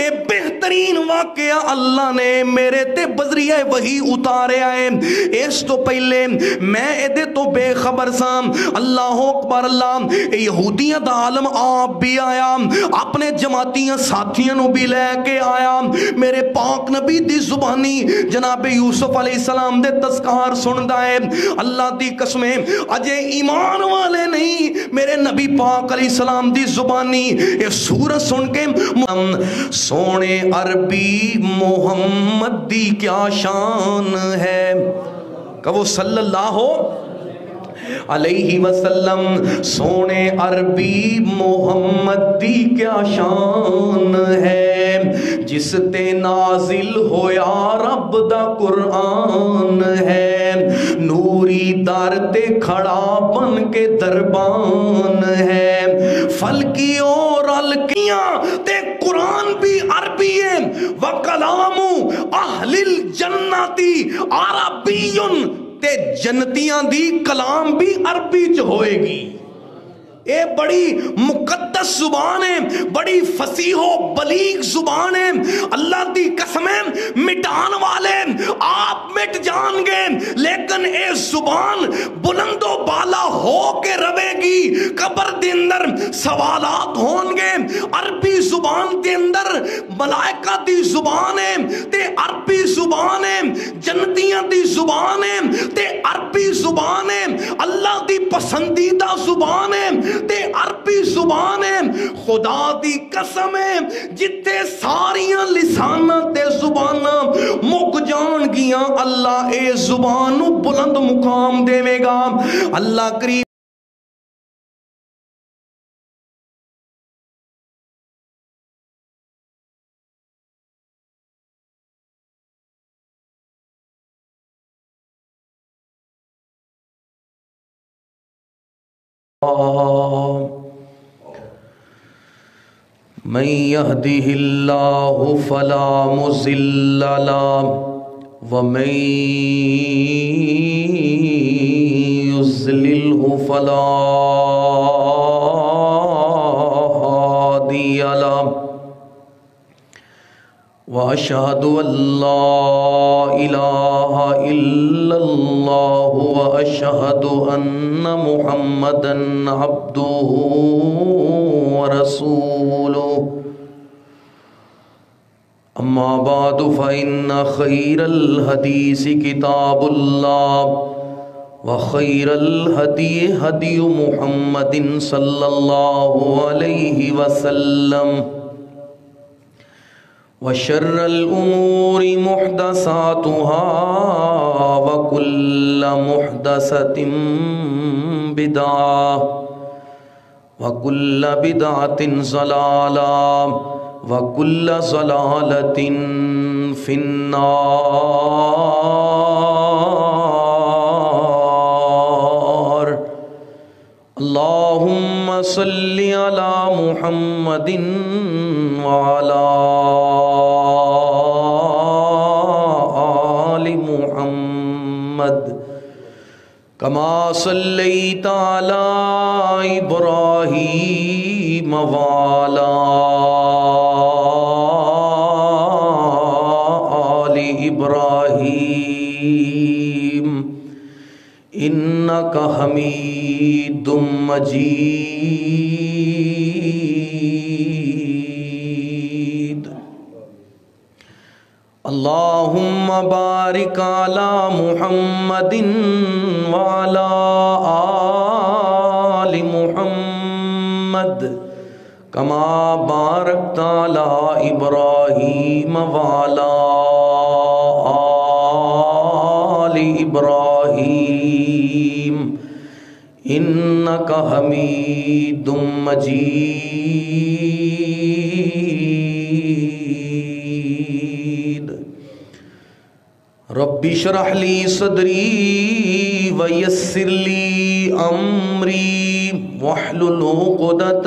اے بہترین واقعہ اللہ نے میرے تے بذریعہ وحی اتارے آئے، اس تو پہلے میں ادے تو بے خبر سا۔ اللہ اکبر اللہ، یہودیاں دا عالم آپ بھی آیا، اپنے جماعتیاں ساتھیاں نو بھی لے کے آیا، میرے پاک نبی دی زبانی جناب یوسف علیہ السلام دے تذکار سندا ہے۔ اللہ دی قسمیں اجے ایمان والے نہیں، میرے نبی پاک علیہ السلام دی زبانی یہ سورت سن کے سونے عربی محمد دی کیا شان ہے، کہو صلی اللہ علیہ وسلم، سونے عربی محمد دی کیا شان ہے، جس تے نازل ہویا رب دا قرآن ہے، نوری در تے کھڑا بن کے دربان ہے، فلکی اور الکیاں تے قرآن بھی عربی ہے، وَكَلَامُ أَهْلِ الْجَنَّةِ عَرَبِيٌّ تے جنتیاں دی کلام بھی عربی چ ہوئے گی۔ اے بڑی مقدس زبان ہے، بڑی فصیح و بلیغ زبان ہے، اللہ دی قسمیں مٹان والے آپ مٹ جان گے، لیکن اے زبان بلند و بالا ہو کے روے گی، قبر دے اندر سوالات ہون گے، عربی زبان دے اندر ملائکہ دی زبان ہے تے عربی زبان ہے، جنتیاں دی زبان ہے تے عربی زبان ہے، اللہ دی پسندیدہ زبان ہے تے عربی زبان ہے۔ خدا دی قسم ہے جتے ساریاں لساناں تے زباناں مک جان گیاں، اللہ اے زبان بلند مقام دے گا۔ اللہ کریم من يهده الله فلا مضل له ومن يضلله فلا هادي له، وأشهد أن لا إله إلا الله وأشهد أن محمدا عبده ورسوله، أما بعد فإن خير الحديث كتاب الله وخير الهدي هدي محمد صلى الله عليه وسلم، وشر الأمور محدثاتها وكل محدثة بدعة وكل بدعة ضلالة وكل ضلالة في النار۔ اللهم صل على محمد وعلى آل محمد كما صليت على إبراهيم وعلى آل إبراهيم إنك حميد مجيد۔ اللهم بارك على محمد وعلى آل محمد كما باركت على إبراهيم وعلى آل إبراهيم إنك حميد مجيد۔ رب اشرح لي صدري ويسر لي أمري واحلل عقدة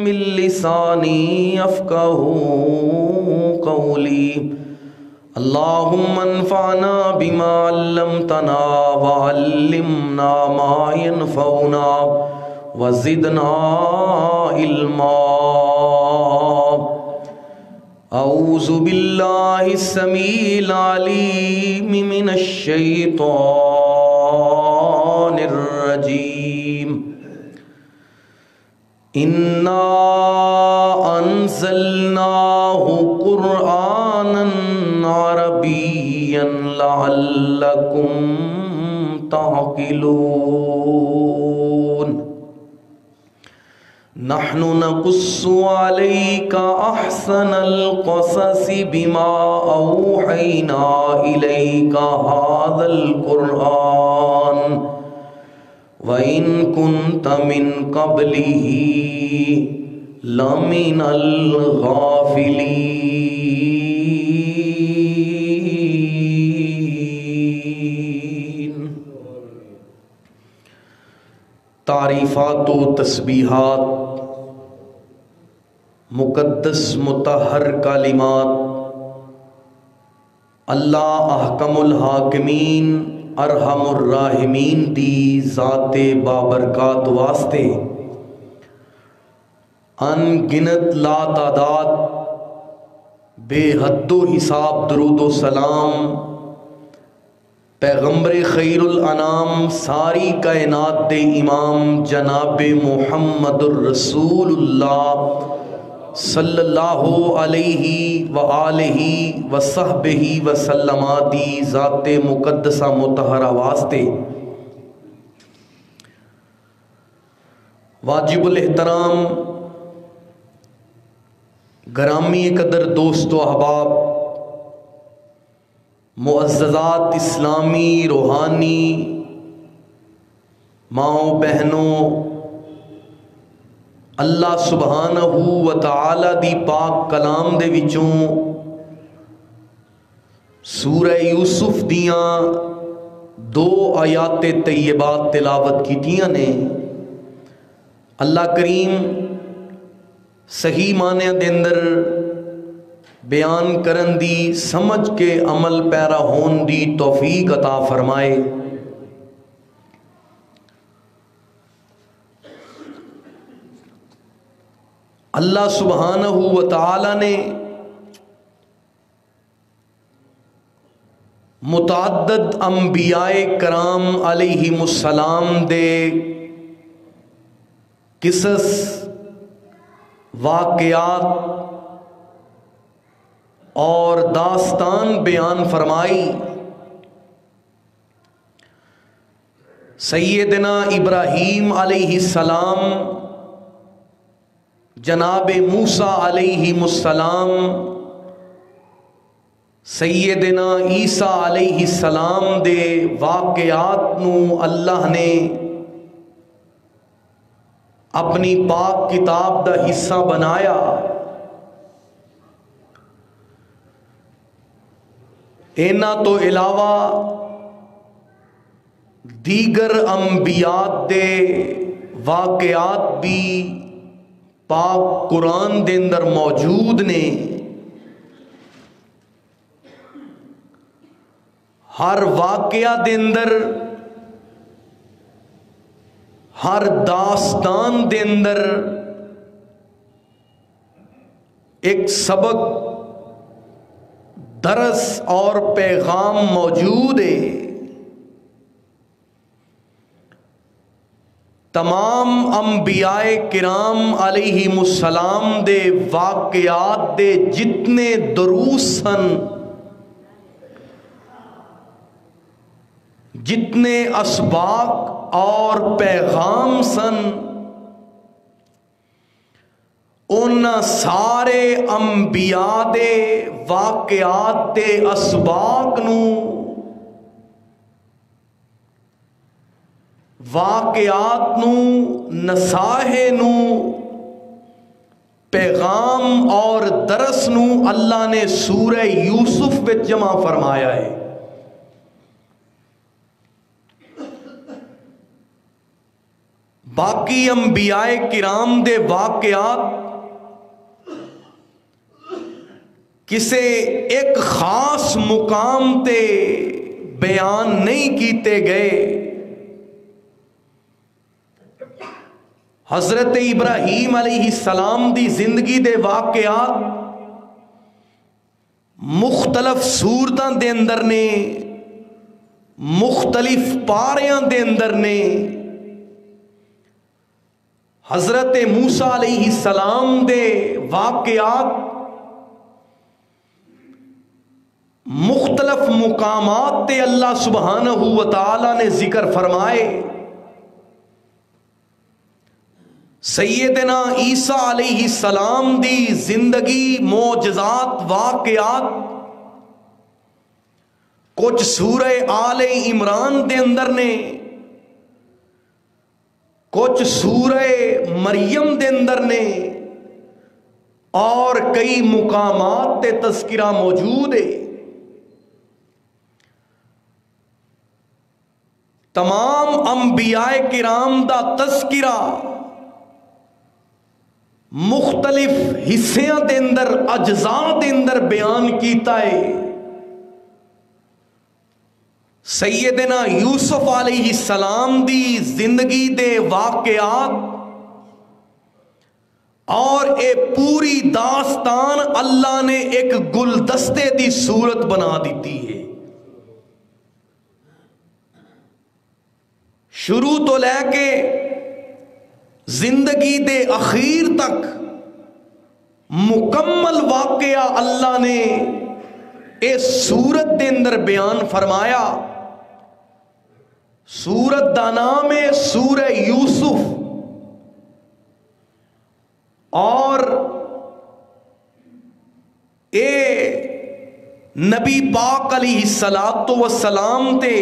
من لساني يفقهوا قولي۔ اللهم انفعنا بما علمتنا وعلمنا ما ينفعنا وزدنا علما۔ اعوذ باللہ السمیع العلیم من الشیطان الرجیم انا انزلناہ قرآنا عربیا لعلکم تعقلون نحن نقص عليك أحسن القصص بما أوحينا إليك هذا القرآن وإن كنت من قبله لمن الغافلين۔ تعریفات و تسبیحات، مقدس مطہر کلمات اللہ احکم الحاکمین ارحم الراحمین دی ذات بابرکات واسطے ان گنت لا تعداد بے حد و حساب درود و سلام پیغمبر خیر الانام ساری کائنات دے امام جناب محمد الرسول اللہ صلی اللہ علیہ وآلہ وصحبہ وسلم دی ذات مقدسہ مطہرہ واسطے واجب الاحترام گرامی قدر دوست و احباب، معززات اسلامی روحانی ماؤں بہنوں، اللہ سبحانہ و تعالی دی پاک کلام دے وچوں سورہ یوسف دیاں 2 آیات طیبات تلاوت کیتیاں نے۔ اللہ کریم صحیح معنی دے اندر بیان کرن دی سمجھ کے عمل پیرا ہون دی توفیق عطا فرمائے۔ اللہ سبحانہ و تعالی نے متعدد انبیاء کرام علیہم السلام دے قصص واقعات اور داستان بیان فرمائی۔ سیدنا ابراہیم علیہ السلام، جناب موسیٰ علیہ السلام، سیدنا عیسیٰ علیہ السلام دے واقعات نو اللہ نے اپنی پاک کتاب دا حصہ بنایا۔ اینا تو علاوہ دیگر انبیاء دے واقعات بھی پاک قرآن دے اندر موجود نے۔ ہر واقعہ دے اندر، ہر داستان دے اندر ایک سبق، درس اور پیغام موجود ہے۔ تمام انبیاء کرام علیہم السلام دے واقعات دے جتنے دروس سن، جتنے اسباق اور پیغام سن، ان سارے انبیاء دے واقعات دے اسباق نو، واقعات نو، نصائح نو، پیغام اور درس نو اللہ نے سورہ یوسف وچ جمع فرمایا ہے۔ باقی انبیاء کرام دے واقعات کسے ایک خاص مقام تے بیان نہیں کیتے گئے۔ حضرت ابراہیم علیہ السلام دی زندگی دے واقعات مختلف صورتاں دے اندر نے، مختلف پاریاں دے اندر نے حضرت موسیٰ علیہ السلام دے واقعات مختلف مقامات تے اللہ سبحانہ و تعالی نے ذکر فرمائے۔ سیدنا عیسیٰ علیہ السلام دی زندگی، معجزات، واقعات کچھ سورہ آل عمران دے اندر نے، کچھ سورہ مریم دے اندر نے، اور کئی مقامات تے تذکرہ موجود ہے۔ تمام انبیاء کرام دا تذکرہ مختلف حصیاں دے اندر، اجزاء دے اندر بیان کیتا ہے۔ سیدنا یوسف علیہ السلام دی زندگی دے واقعات اور اے پوری داستان اللہ نے ایک گلدستے دی صورت بنا دیتی ہے۔ شروع تو لے کے زندگی دے اخیر تک مکمل واقعہ اللہ نے اس سورت دے اندر بیان فرمایا۔ سورت دا نام ہے سورہ یوسف، اور اے نبی پاک علیہ السلام تے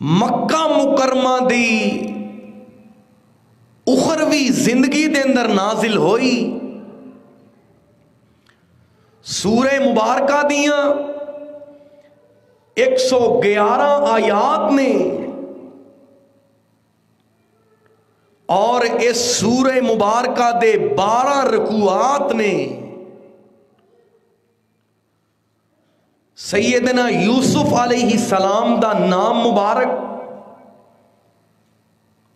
مکہ مکرمہ دی اخروی زندگی دے اندر نازل ہوئی۔ سورہ مبارکہ دیاں 111 آیات نے، اور اس سورہ مبارکہ دے 12 رکوعات نے سیدنا یوسف علیہ السلام دا نام مبارک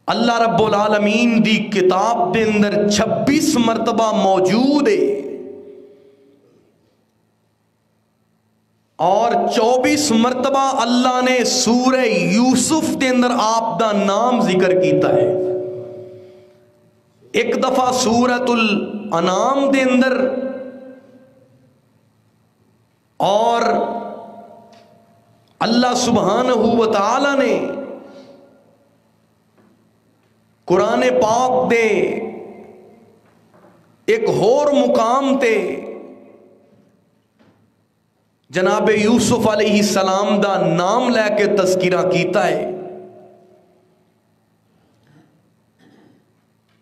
اللہ رب العالمین دی کتاب دے اندر 26 مرتبہ موجود ہے، اور 24 مرتبہ اللہ نے سورہ یوسف دے اندر آپ دا نام ذکر کیتا ہے۔ ایک دفعہ سورۃ الانعام دے اندر، اور اللہ سبحانہ و تعالی نے قرآن پاک دے ایک اور مقام تے جناب یوسف علیہ السلام دا نام لے کے تذکرہ کیتا ہے۔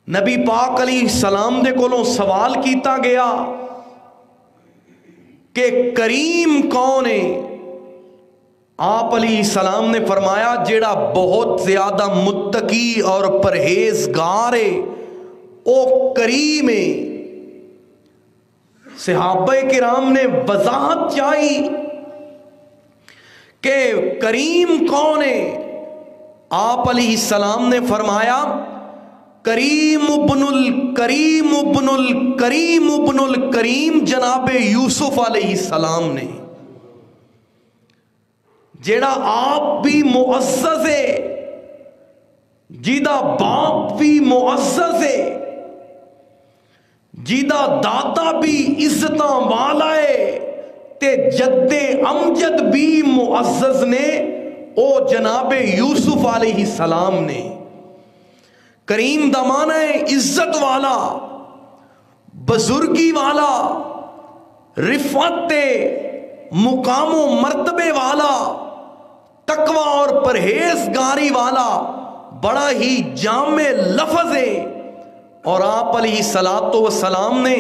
نبی پاک علیہ السلام دے کولوں سوال کیتا گیا کہ کریم کون ہے؟ آپ علیہ السلام نے فرمایا جیڑا بہت زیادہ متقی اور پرہیزگار ہے او کریم ہے۔ صحابہ کرام نے وضاحت چاہی کہ کریم کون ہے؟ آپ علیہ السلام نے فرمایا کریم ابن الکریم ابن الکریم ابن الکریم جناب یوسف علیہ السلام نے، جیڑا آپ بھی معزز ہے، جیدہ باپ بھی معزز ہے، جیدہ دادا بھی عزتاں والا ہے، تے جد امجد بھی معزز نے، او جناب یوسف علیہ السلام نے۔ کریم دا معنی ہے عزت والا، بزرگی والا، رفعت مقام و مرتبے والا، تقوی اور پرہیزگاری والا، بڑا ہی جامع لفظ ہے۔ اور آپ علیہ السلام نے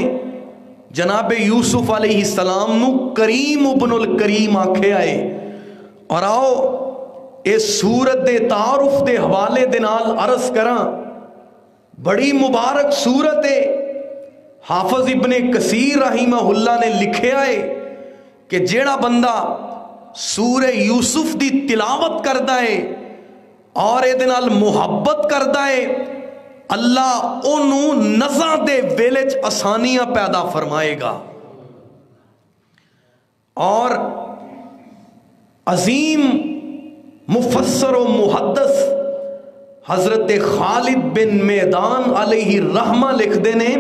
جناب یوسف علیہ السلام نو کریم ابن الکریم آکھے آئے۔ اور آؤ اس سورت دے تعارف دے حوالے دے نال عرض کراں، بڑی مبارک سورت ہے۔ حافظ ابن کثیر رحمہ اللہ نے لکھے آئے کہ جیڑا بندہ سورہ یوسف دی تلاوت کردا ہے اور اے دے نال محبت کردا ہے، اللہ انہوں نزع دے ویلے چ آسانیاں پیدا فرمائے گا۔ اور عظیم مفسر و محدث حضرت خالد بن میدان علیہ الرحمہ لکھ دینے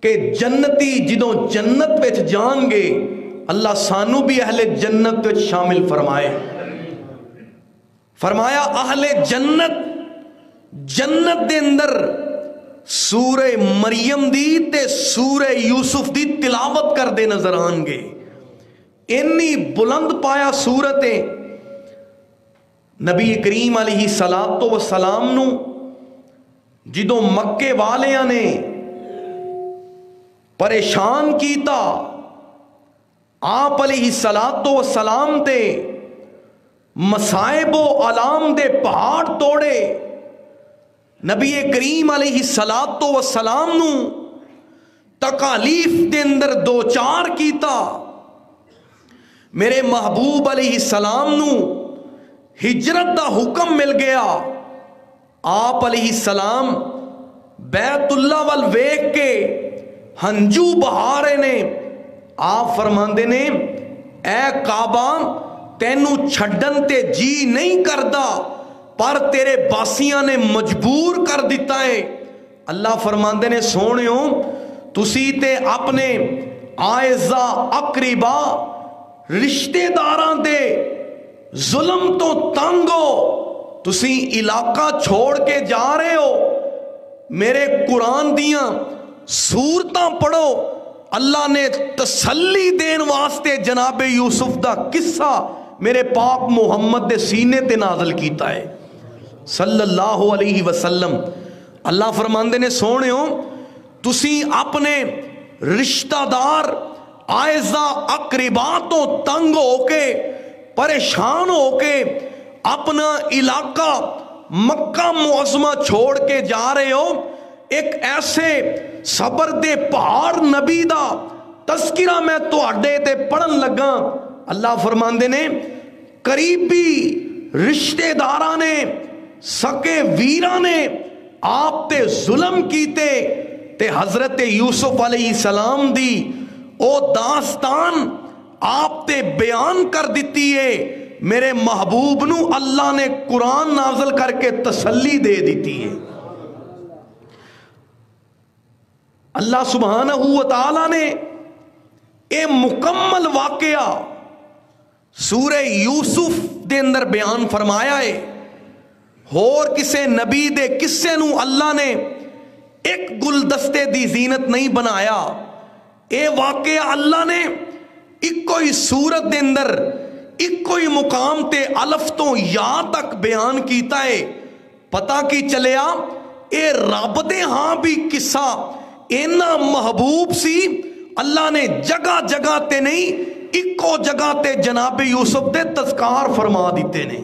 کہ جنتی جدوں جنت وچ جان گے اللہ سانو بھی اہل جنت وچ شامل فرمائے. فرمایا اہل جنت دے اندر سورہ مریم دی تے سورہ یوسف دی تلاوت کر دے نظر آن گے. انی بلند پایا سورتیں نبی کریم علیہ الصلوۃ والسلام نو جدوں مکے والیاں نے پریشان کیتا آپ علیہ الصلوۃ والسلام تے مصائب و علام دے پہاڑ توڑے. نبی کریم علیہ الصلوۃ والسلام نو تکالیف دے اندر دو چار کیتا. میرے محبوب علیہ السلام نو ہجرت دا حکم مل گیا. آپ علیہ السلام بیت اللہ وال ویکھ کے ہنجو بہارے نے. آپ فرماندے نے اے کعبہ تینو چھڈن تے جی نہیں کردا پر تیرے باسیاں نے مجبور کر دیتا ہے. اللہ فرماندے نے سونیو تسی تے اپنے آئزہ اقربا رشتے داراں دے ظلم تو تنگ ہو تسی علاقہ چھوڑ کے جا رہے ہو. میرے قرآن دیاں سورتاں پڑھو. اللہ نے تسلی دین واسطے جناب یوسف دا قصہ میرے پاک محمد دے سینے تے نازل کیتا ہے صلی اللہ علیہ وسلم. اللہ فرماندے نے سونیو تسی اپنے رشتہ دار آئزہ اقربا تو تنگ ہو کے پریشان ہو کے اپنا علاقہ مکہ معظمہ چھوڑ کے جا رہے ہو. ایک ایسے صبر دے پہاڑ نبی دا تذکرہ میں تواڈے تے پڑھن لگا. اللہ فرماندے نے قریبی رشتے داراں نے سکے ویراں نے آپ تے ظلم کیتے تے حضرت یوسف علیہ السلام دی او داستان آپ تے بیان کر دیتی ہے. میرے محبوب نو اللہ نے قرآن نازل کر کے تسلی دے دیتی ہے. اللہ سبحانہ و تعالی نے اے مکمل واقعہ سورہ یوسف دے اندر بیان فرمایا ہے. اور کسے نبی دے قصے نو اللہ نے ایک گلدستے دی زینت نہیں بنایا. اے واقعہ اللہ نے ایک کوئی صورت دے اندر ایک کوئی مقام تے الف تو یا تک بیان کیتا ہے. پتہ کی چلیا اے رب دے ہاں بھی قصہ اینا محبوب سی اللہ نے جگہ جگہ تے نہیں ایکو جگہ تے جناب یوسف دے تذکار فرما دیتے نے.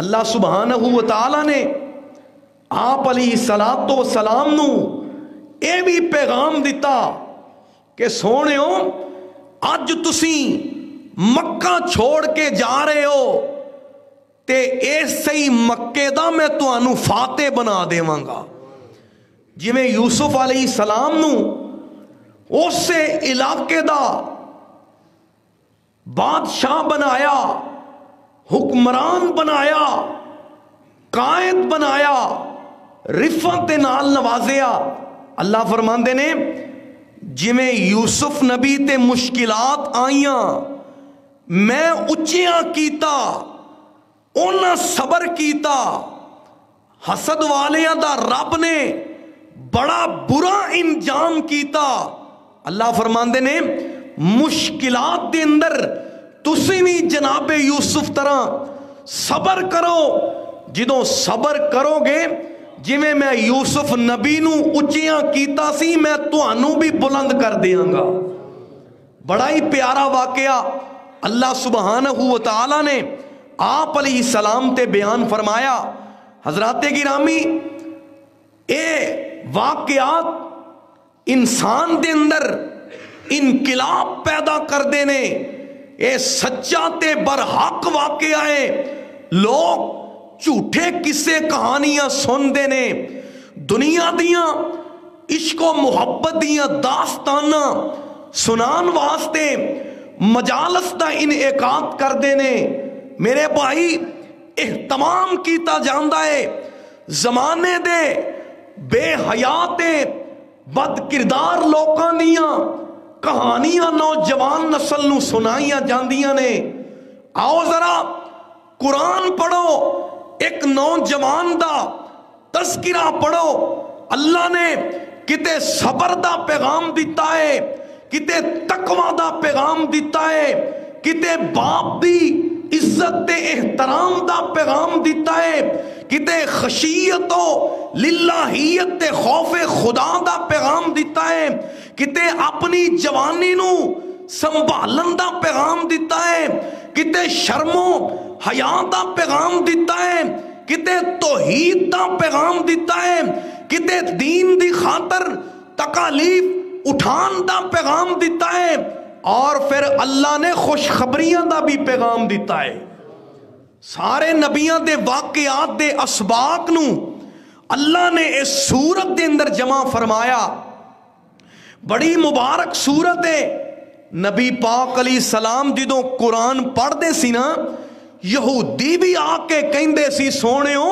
اللہ سبحانہ و تعالی نے آپ علیہ الصلوۃ والسلام نو اے بھی پیغام دیتا کہ سونیو اج تسی مکہ چھوڑ کے جا رہے ہو تے ایسے ہی مکے دا میں تانوں فاتح بنا دیواں گا. جی میں یوسف علیہ السلام نو اس سے علاقے دا بادشاہ بنایا, حکمران بنایا, قائد بنایا, رفعت نال نوازیا. اللہ فرماندے نے جی میں یوسف نبی تے مشکلات آئیاں میں اچیاں کیتا انہاں صبر کیتا. حسد والیاں دا رب نے بڑا برا انجام کیتا. اللہ فرماندے نے مشکلات دے اندر تسی بھی جناب یوسف طرح صبر کرو. جدوں صبر کرو گے جویں میں یوسف نبی نو اچیاں کیتا سی میں تانوں بھی بلند کر دیاں گا. بڑا ہی پیارا واقعہ اللہ سبحانہ و تعالی نے آپ علیہ السلام تے بیان فرمایا. حضرات گرامی اے واقعات انسان دے اندر انقلاب پیدا کر دینے. اے سچا تے برحق واقعہ ہے. لوگ جھوٹے قصے کہانیاں سن دینے, دنیا دیاں عشق و محبت دیاں داستاناں سنان واسطے مجالس دا انعقاد کر دینے میرے بھائی اہتمام کیتا جاندا ہے. زمانے دے بے حیاتے بد کردار لوکاں دیاں کہانیاں نوجوان نسل نو سنائیاں جاندیاں نے. آؤ ذرا قرآن پڑھو, ایک نوجوان دا تذکرہ پڑھو. اللہ نے کتے صبر دا پیغام دیتا ہے, کتے تقوی دا پیغام دیتا ہے, کتے باپ دی عزت تے احترام دا پیغام دیتا ہے, کتے خشیت و للہیت تے خوف خدا دا پیغام دیتا ہے, کتے اپنی جوانی نو سنبھالن دا پیغام دیتا ہے, کتے شرم و حیا دا پیغام دیتا ہے, کتے توحید دا پیغام دیتا ہے, کتے دین دی خاطر تکالیف اٹھان دا پیغام دیتا ہے, اور پھر اللہ نے خوشخبریاں دا بھی پیغام دیتا ہے. سارے نبیاں دے واقعات دے اسباق نو اللہ نے اس سورت دے اندر جمع فرمایا. بڑی مبارک سورت ہے. نبی پاک علیہ السلام جدوں قرآن پڑھ دے سی نا, یہودی بھی آ کے کہندے سی سونےو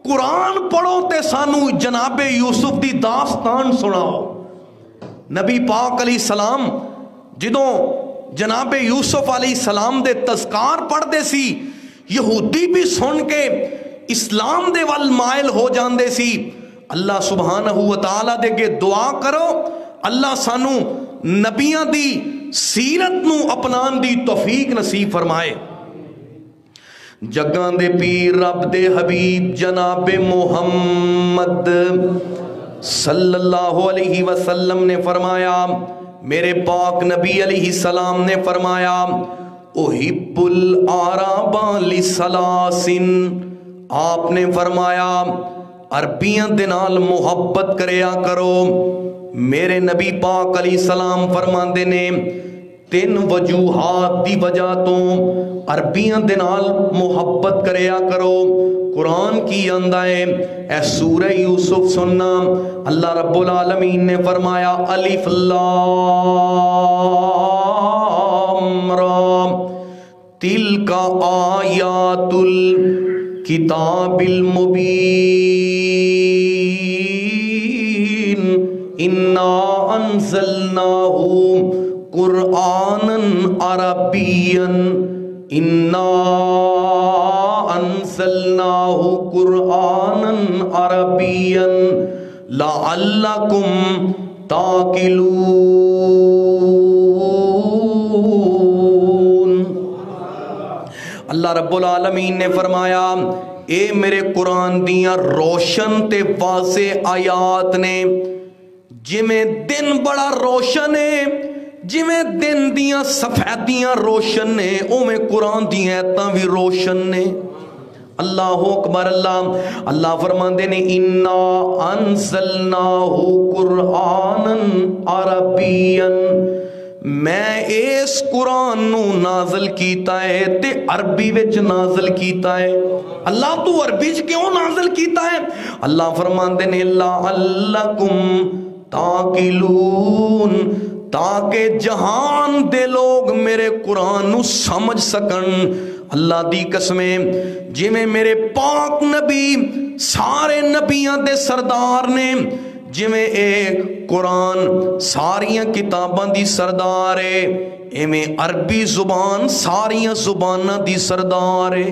قرآن پڑھو تے سانو جناب یوسف دی داستان سناؤ. نبی پاک علیہ السلام جدوں جناب یوسف علیہ السلام دے تذکار پڑھ دے سی, یہودی بھی سن کے اسلام دے وال مائل ہو جاندے سی. اللہ سبحانہ و تعالیٰ دے کے دعا کرو اللہ سانو نبیاں دی سیرت نو اپنان دی توفیق نصیب فرمائے. جگاں دے پیر رب دے حبیب جناب محمد صلی اللہ علیہ وسلم نے فرمایا, میرے پاک نبی علیہ السلام نے فرمایا, احب العرب لثلاثن, آپ نے فرمایا عربیاں دے نال محبت کریا کرو. میرے نبی پاک علیہ السلام فرماندے نے 3 وجوہات دی وجہ تو عربیاں دے نال محبت کریا کرو. قرآن کی آندا ہے اے سورہ یوسف سننا, اللہ رب العالمین نے فرمایا الف لام را تلک آیات الکتاب المبین انا انزلناہ قرآنا عربیا انا انزلناہ قرآنا عربیا لعلکم تاقلون. اللہ رب العالمین نے فرمایا اے میرے قرآن دیاں روشن تے واضح آیات نے, جمیں دن بڑا روشن ہے, جمیں دن دیاں سفیدیاں روشن نے, او میں قرآن دیاں ایتاں بھی روشن نے. اللہ اکبر. اللہ فرماندے نے انا انزلناہ قرآنا عربیا, میں اس قرآن نو نازل کیتا ہے تے عربی وچ نازل کیتا ہے. اللہ تو عربی وچ کیوں نازل کیتا ہے؟ اللہ فرماندے نے لعلکم تاقلون, تاکہ جہان دے لوگ میرے قرآن نو سمجھ سکن. اللہ دی قسمیں جویں میرے پاک نبی سارے نبیاں دے سردار نے, جویں اے قرآن ساریاں کتاباں دی سردار ہے, ایویں عربی زبان ساریاں زباناں دی سردار ہے.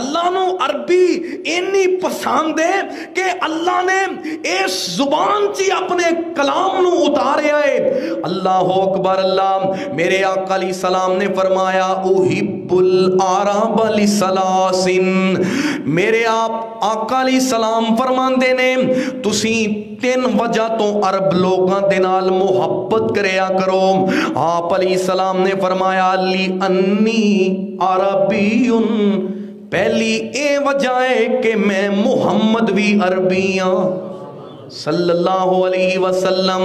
اللہ نو عربی اتنی پسند ہے کہ اللہ نے اس زبان چی اپنے کلام نو اتاریا ہے. اللہ اکبر. اللہ میرے آقا علیہ السلام نے فرمایا احب العرب لثلاثن, میرے آقا علیہ السلام فرماندے نے تسی 3 وجہ تو عرب لوگاں دے نال محبت کریا کرو. آپ علیہ السلام نے فرمایا لی انی عربیٌ, پہلی اے وجہ ہے کہ میں محمد بھی عربی ہاں صلی اللہ علیہ وسلم.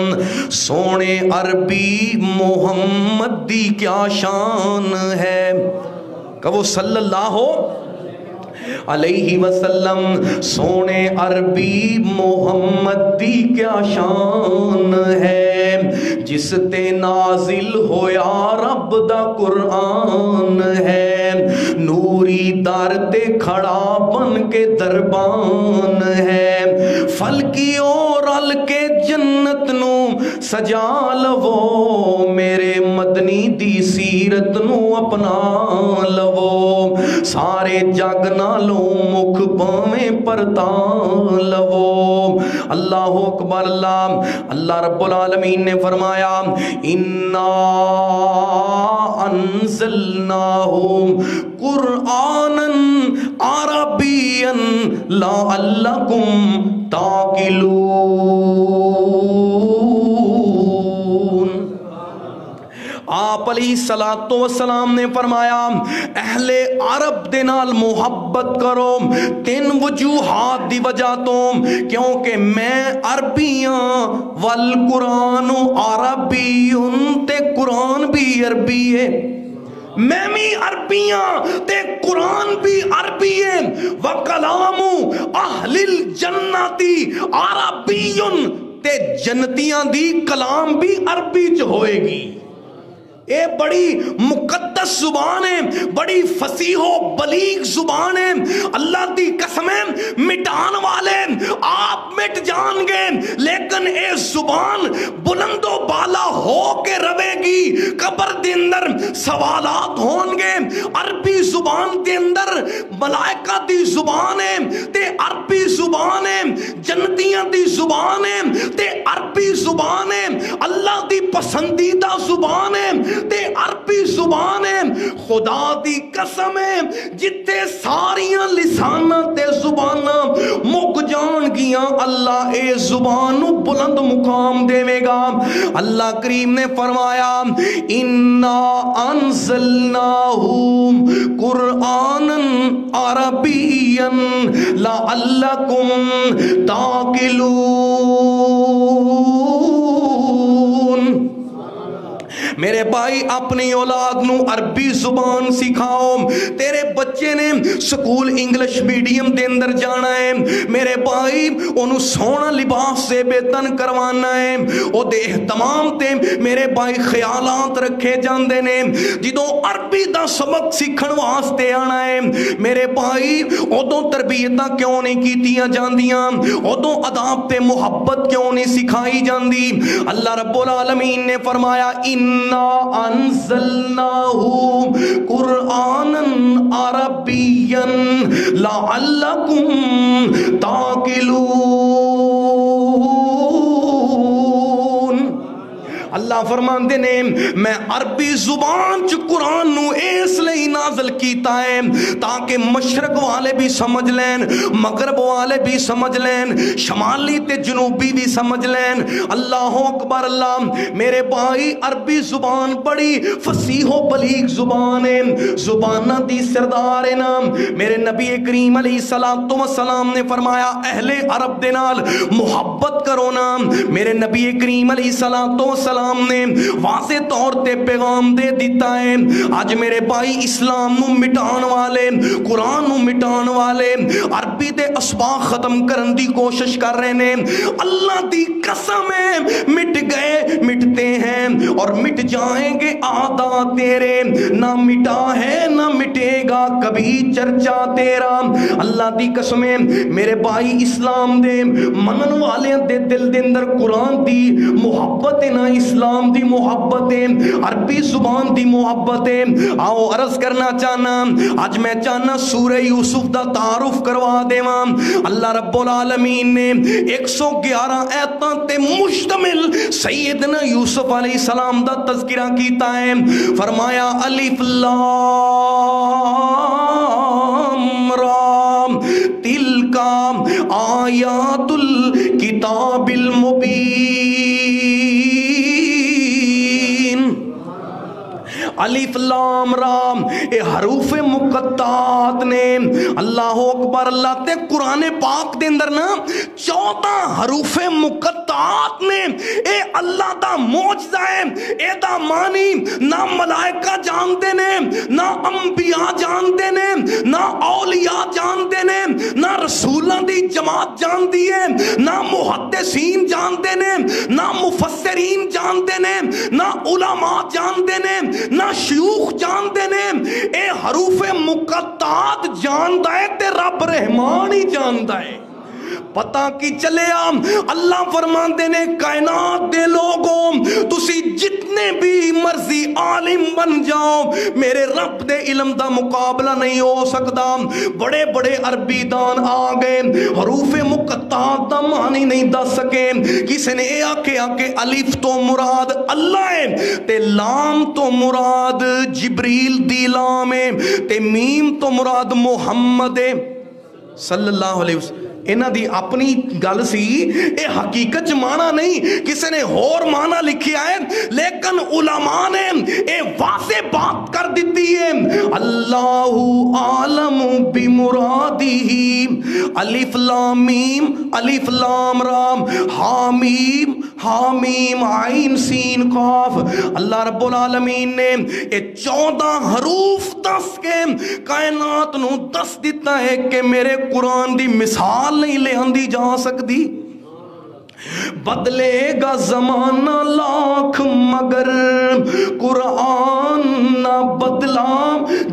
سونے عربی محمد دی کیا شان ہے, کہو صلی اللہ علیہ وسلم. سونے عربی محمد دی کیا شان ہے, جس تے نازل ہویا رب دا قرآن ہے نوری در تے کھڑا بن کے دربان ہے فلکی اور رل کے جنت نو سجا لو میرے مدنی دی سیرت نو اپنا لو سارے جگ نالوں مکھ پاویں پرتا لو اللہ اکبر اللہ رب العالمین نے فرمایا انا انزلناہ قرآنا عربیا لعلکم تعقلون آپ علیہ السلام نے فرمایا اہل عرب دے نال محبت کرو تین وجوہات دی وجہ تو کیونکہ میں عربیاں والقرآن عربی تے قرآن بھی عربی ہے میں بھی عربیاں تے قرآن بھی عربی ہے وکلام اہل الجنتی عربی تے جنتیاں دی کلام بھی عربی چ ہوئے گی اے بڑی مقدس زبان ہے بڑی فصیح و بلیغ زبان ہے اللہ دی قسمیں مٹان والے آپ مٹ جان گے لیکن اے زبان بلند و بالا ہو کے روے گی قبر دے اندر سوالات ہون گے عربی زبان دے اندر ملائکہ دی زبان ہے تے عربی زبان ہے جنتیاں دی زبان ہے تے عربی زبان ہے اللہ دی پسندیدہ زبان ہے تے عربی زبان ہے خدا دی قسم ہے جتے ساریاں لسانہ تے زبانہ مک جان گیاں اللہ اے زبان بلند مقام دے گا اللہ کریم نے فرمایا انا انزلناہ قرآنا عربیا لعلکم تعقلون میرے بھائی اپنی اولاد نو عربی زبان سکھاؤ تیرے بچے نے سکول انگلش میڈیم دے اندر جانا ہے میرے بھائی انہوں سونا لباس سے بے تن کروانا ہے او دے اہتمام تے میرے بھائی خیالات رکھے جاندے نے جدوں عربی دا سبق سکھن واسطے آنا ہے میرے بھائی ادوں تربیتاں کیوں نہیں کیتیاں جاندیاں ادوں اداب تے محبت کیوں نہیں سکھائی جاندی اللہ رب العالمین نے فرمایا اِنَّا أَنزَلْنَاهُ قُرْآنًا عَرَبِيًّا لَعَلَّكُمْ تَعْقِلُونَ اللہ فرمان دے نے میں عربی زبان چ قرآن نو اس لئی نازل کیتا ہے تاکہ مشرق والے بھی سمجھ لین مغرب والے بھی سمجھ لین شمالی تے جنوبی بھی سمجھ لین اللہ اکبر اللہ میرے بھائی عربی زبان بڑی فصیح و بلیغ زبان ہے زبانہ دی سردار ہے نام میرے نبی کریم علیہ السلام نے فرمایا اہل عرب دے نال محبت کرو نام میرے نبی کریم علیہ السلام نے واضح طور تے پیغام دے دیتا ہے آج میرے بھائی اسلام نو مٹان والے قرآن نو مٹان والے عربی دے اسباق ختم کرن دی کوشش کر رہے ہیں اللہ دی قسم ہے مٹ گئے مٹتے ہیں اور مٹ جائیں گے آدھا تیرے نہ مٹا ہے نہ مٹے گا کبھی چرچا تیرا اللہ دی قسم ہے میرے بھائی اسلام دے منن والے دے دل دے اندر قرآن دی محبت نہ اسلام دی محبت عربی زبان دی محبت آؤ عرض کرنا چاہنا آج میں چاہنا سورہ یوسف دا تعارف کروا دے اللہ رب العالمین نے 111 آیتاں تے مشتمل سیدنا یوسف علیہ السلام دا تذکرہ کیتا ہے فرمایا الف لام را تلک آیات الکتاب المبین الف لام را اے حروف مقطعات نے اللہ اکبر اللہ تے قرآن پاک دے اندر نا 14 حروف مقطعات نے اے اللہ دا معجزہ ہے اے دا معنی نہ ملائکہ جانتے نے نہ انبیاء جانتے نے نہ اولیاء جانتے نے نہ رسولوں دی جماعت جانتی ہے نہ محدثین جانتے نے نہ مفسرین جانتے نے نہ علماء جانتے نے نہ شیوخ جانتے نے اے حروف مقطعات جانتا ہے تے رب رحمان ہی جانتا ہے پتہ کی چلے اللہ فرماندے نے کائنات دے لوگوں تسی جتنے بھی مرضی عالم بن جاؤ میرے رب دے علم دا مقابلہ نہیں ہو سکتا بڑے بڑے عربی دان آ گئے حروف مقطعات دا معنی نہیں دس سکے کسی نے یہ آکھیا کہ الف تو مراد اللہ ہے تے لام تو مراد جبریل دی لام ہے تے میم تو مراد محمد صلی اللہ علیہ وسلم انہاں دی اپنی گل سی اے حقیقت معنی نہیں کسی نے اور معنی لکھیا ہے لیکن علماء نے اے واضح بات کر دیتی ہے اللہ عالم بمرادہ الف لام میم الف لام رام حامیم حامیم عین سین قاف اللہ رب العالمین نے اے 14 حروف دس کے کائنات نو دس دیتا ہے کہ میرے قرآن دی مثال نہیں لے آندی جا سکتی بدلے گا زمانہ لاکھ مگر قرآن نہ بدلا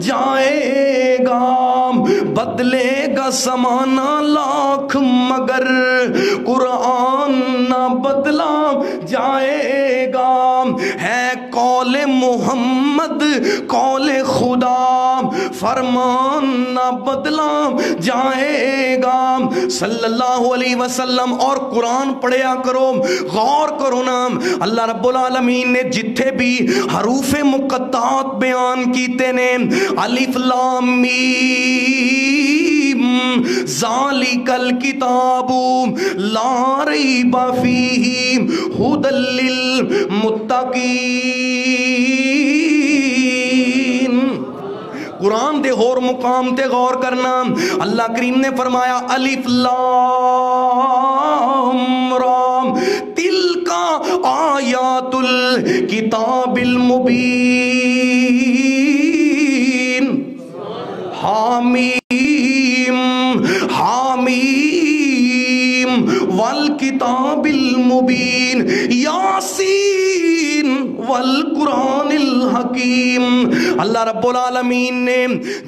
جائے گا بدلے گا زمانہ لاکھ مگر قرآن نہ بدلا جائے گا ہے قول محمد قول خدا فرمان نہ بدلا جائے گا صلی اللہ علیہ وسلم اور قرآن پڑھیا کرو غور کرو نا اللہ رب العالمین نے جتھے بھی حروف مقطعات بیان کیتے نے الف لام میم ذالک الکتاب لا ریب فیہ ھدی للمتقین قرآن دے اور مقام تے غور کرنا اللہ کریم نے فرمایا الف لام را تلک آیات الکتاب المبین حامیم حامیم والکتاب المبین یاسین والقرآن الحکیم اللہ رب العالمین نے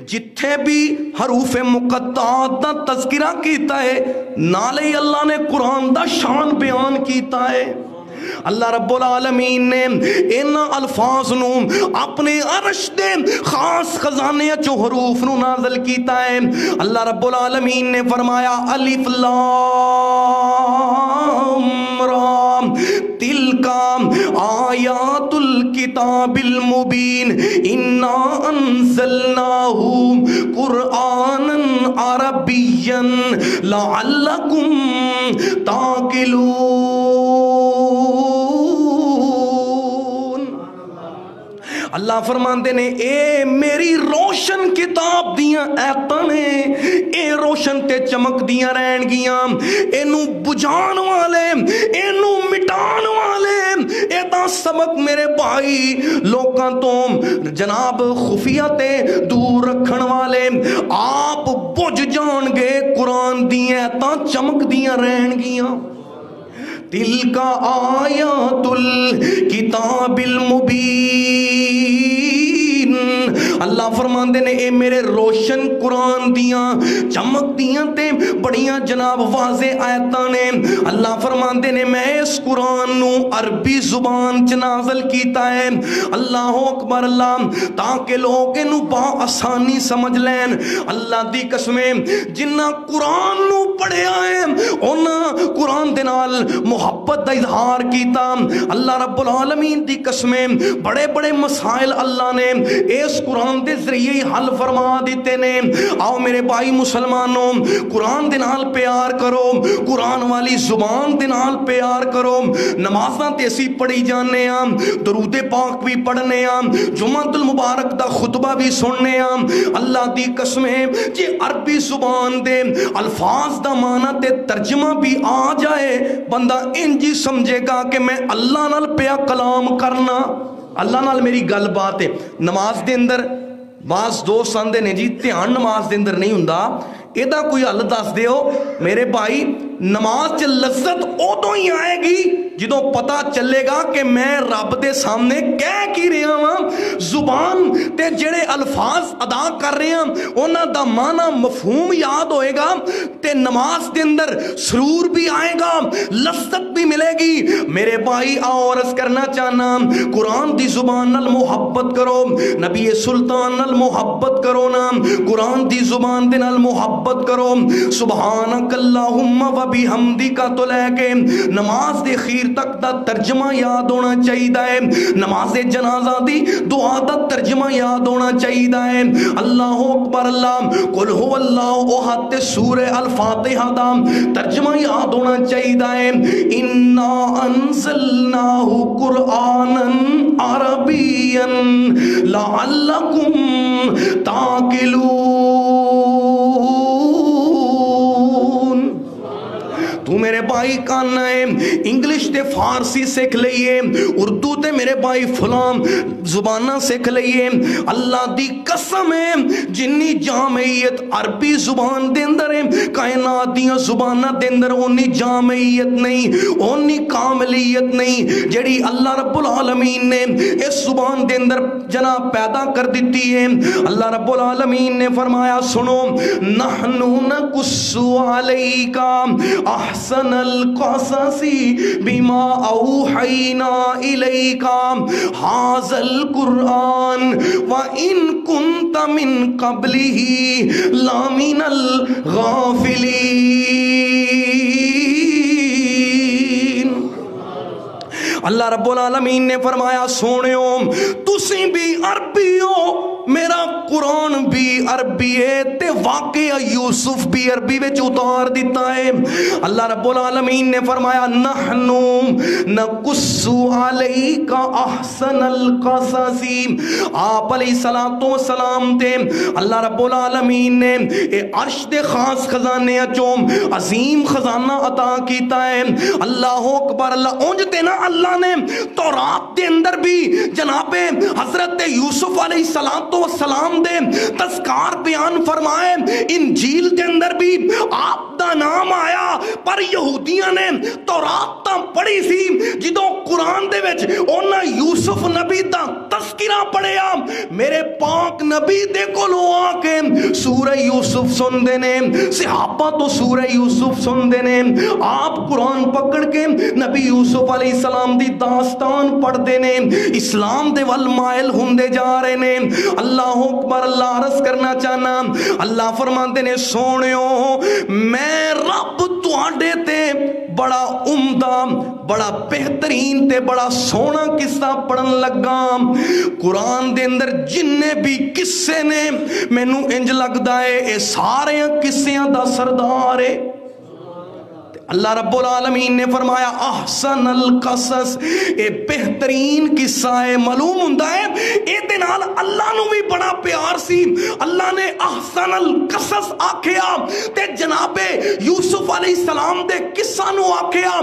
جتھے بھی حروف مقطعات دا تذکرہ کیتا ہے نالے اللہ نے قرآن دا شان بیان کیتا ہے اللہ رب العالمین نے ان الفاظ نو اپنے عرش دے خاص خزانے چو حروف نو نازل کیتا ہے اللہ رب العالمین نے فرمایا الف لام را تلک آیات الکتاب المبین انا انزلناہ قرآنا عربیا لعلکم تعقلون اللہ فرماندے نے اے میری روشن کتاب دیاں ایتاں نے اے روشن تے چمک دیاں رہن گیاں اینو بجھان والے اینو مٹان والے اے دا سبق میرے بھائی لوکاں تو جناب خفیہ تے دور رکھن والے آپ بجھ جان گے قرآن دیاں ایتاں چمک دیاں رہن گیاں تلک آیات الکتاب المبین اللہ فرماندے نے اے میرے روشن قرآن دیاں چمک دیاں تے بڑیاں جناب واضح آیتاں نے اللہ فرماندے نے میں اس قرآن نو عربی زبان چ نازل کیتا ہے اللہ اکبر اللہ تاکہ لوگ انو با آسانی سمجھ لین اللہ دی قسمیں جنہ قرآن نو پڑھیا ہے انہاں قرآن دے نال محبت دا اظہار کیتا اللہ رب العالمین دی قسمیں بڑے بڑے مسائل اللہ نے اس قرآن قرآن دے ذریعے حل فرما دیتے نے۔ آؤ میرے بھائی مسلمانوں، قرآن دے نال پیار کرو، قرآن والی زبان دے نال پیار کرو۔ نمازاں تے اسی پڑھی جانے ہاں، درود پاک بھی پڑھنے ہاں، جمعۃ المبارک دا خطبہ بھی سننے ہاں۔ اللہ دی قسم ہے جے عربی زبان دے الفاظ دا معنی تے ترجمہ بھی آ جائے، بندہ انجی سمجھے گا کہ میں اللہ نال پیا کلام کرنا، اللہ نال میری گل بات ہے۔ نماز دے اندر بعض دوست آندے نے جی دھیان نماز دے اندر نہیں ہوندا، ایدہ کوئی حل دس دیو۔ میرے بھائی نماز چ لذت ادو ہی آئے گی جدوں پتا چلے گا کہ میں رب دے سامنے کہہ کی رہا ہوں، زبان تے جڑے الفاظ ادا کر رہے ہیں انہاں دا معنی مفہوم یاد ہوئے گا تے نماز دے اندر سرور بھی آئے گا، لذت بھی ملے گی۔ میرے بھائی آؤ عرض کرنا چاہنا، قرآن دی زبان نال محبت کرو، نبی سلطان نال محبت کرو نا، قرآن دی زبان دے نال محبت کرو۔ سبحانک اللہم و بحمدک تو لے کے نماز دے خیر تک دا ترجمہ یاد ہونا چاہیے، نماز جنازہ دی دعا دا ترجمہ یاد ہونا چاہیے۔ اللہ اکبر، اللہ قل هو اللہ احد تے سورہ الفاتحہ دا ترجمہ یاد ہونا چاہیے۔ انا انزلناہ قرآنا عربیا لعلکم تعقلون۔ تو میرے بھائی کہنا ہے انگلش تے فارسی سیکھ لئیے، اردو تے میرے بھائی فلان زبانہ سیکھ لئیے۔ اللہ دی قسم ہے جنی جامعیت عربی زبان دے اندر ہے، کائنات دیاں زبانہ دے اندر اونی جامعیت نہیں، اونی کاملیت نہیں جڑی اللہ رب العالمین نے اس زبان دے اندر جناب پیدا کر دیتی ہے۔ اللہ رب العالمین نے فرمایا سنو، نحنو نقصو علیکا احسن القصص بما اوحینا الیکا ھذا القرآن وان کنت من قبلہ لمن الغافلین۔ اللہ رب العالمین نے فرمایا سونیو تسی بھی عربی ہو، میرا قرآن بھی عربی ہے تے واقعہ یوسف بھی عربی میں اتار دیتا ہے۔ اللہ رب العالمین نے فرمایا نحنو نقص علیک احسن القصص، آپ علیہ السلام تے اللہ رب العالمین نے عرش دے خاص خزانے چوں عظیم خزانہ عطا کیتا ہے۔ اللہ اکبر، اللہ اونج تے نا اللہ نے تورات دے اندر بھی جناب حضرت یوسف علیہ السلام دے تذکار بیان فرمائے، انجیل دے اندر بھی آپ دا نام آیا، پر یہودیاں نے تورات تاں پڑھی سی جدوں قرآن دے وچ اونا یوسف نبی دا تذکرہ پڑھیا، میرے پاک نبی دے کولوں آ کے سورہ یوسف سن دے نے، صحابہ تو سورہ یوسف سن دے نے، آپ قرآن پکڑ کے نبی یوسف علیہ السلام دی داستان پڑھ دے نے، اسلام دے وال مائل ہوندے جا رہے نے۔ اللہ اکبر، اللہ عرض کرنا چاہنا، اللہ فرماندے نے سونیو میں رب تواڈے تے بڑا عمدہ، بڑا بہترین تے بڑا سونا قصہ پڑھن لگا۔ قرآن دے اندر جننے بھی قصے نے مینوں انج لگدا ہے اے سارے قصیاں دا سردار ہے۔ اللہ رب العالمین نے فرمایا احسن القصص، اے بہترین قصہ ہے۔ معلوم ہوندہ ہے اے دے نال اللہ نو بھی بڑا پیار سی، اللہ نے احسن القصص آکھیا تے جناب یوسف علیہ السلام دے قصہ نو آکھیا،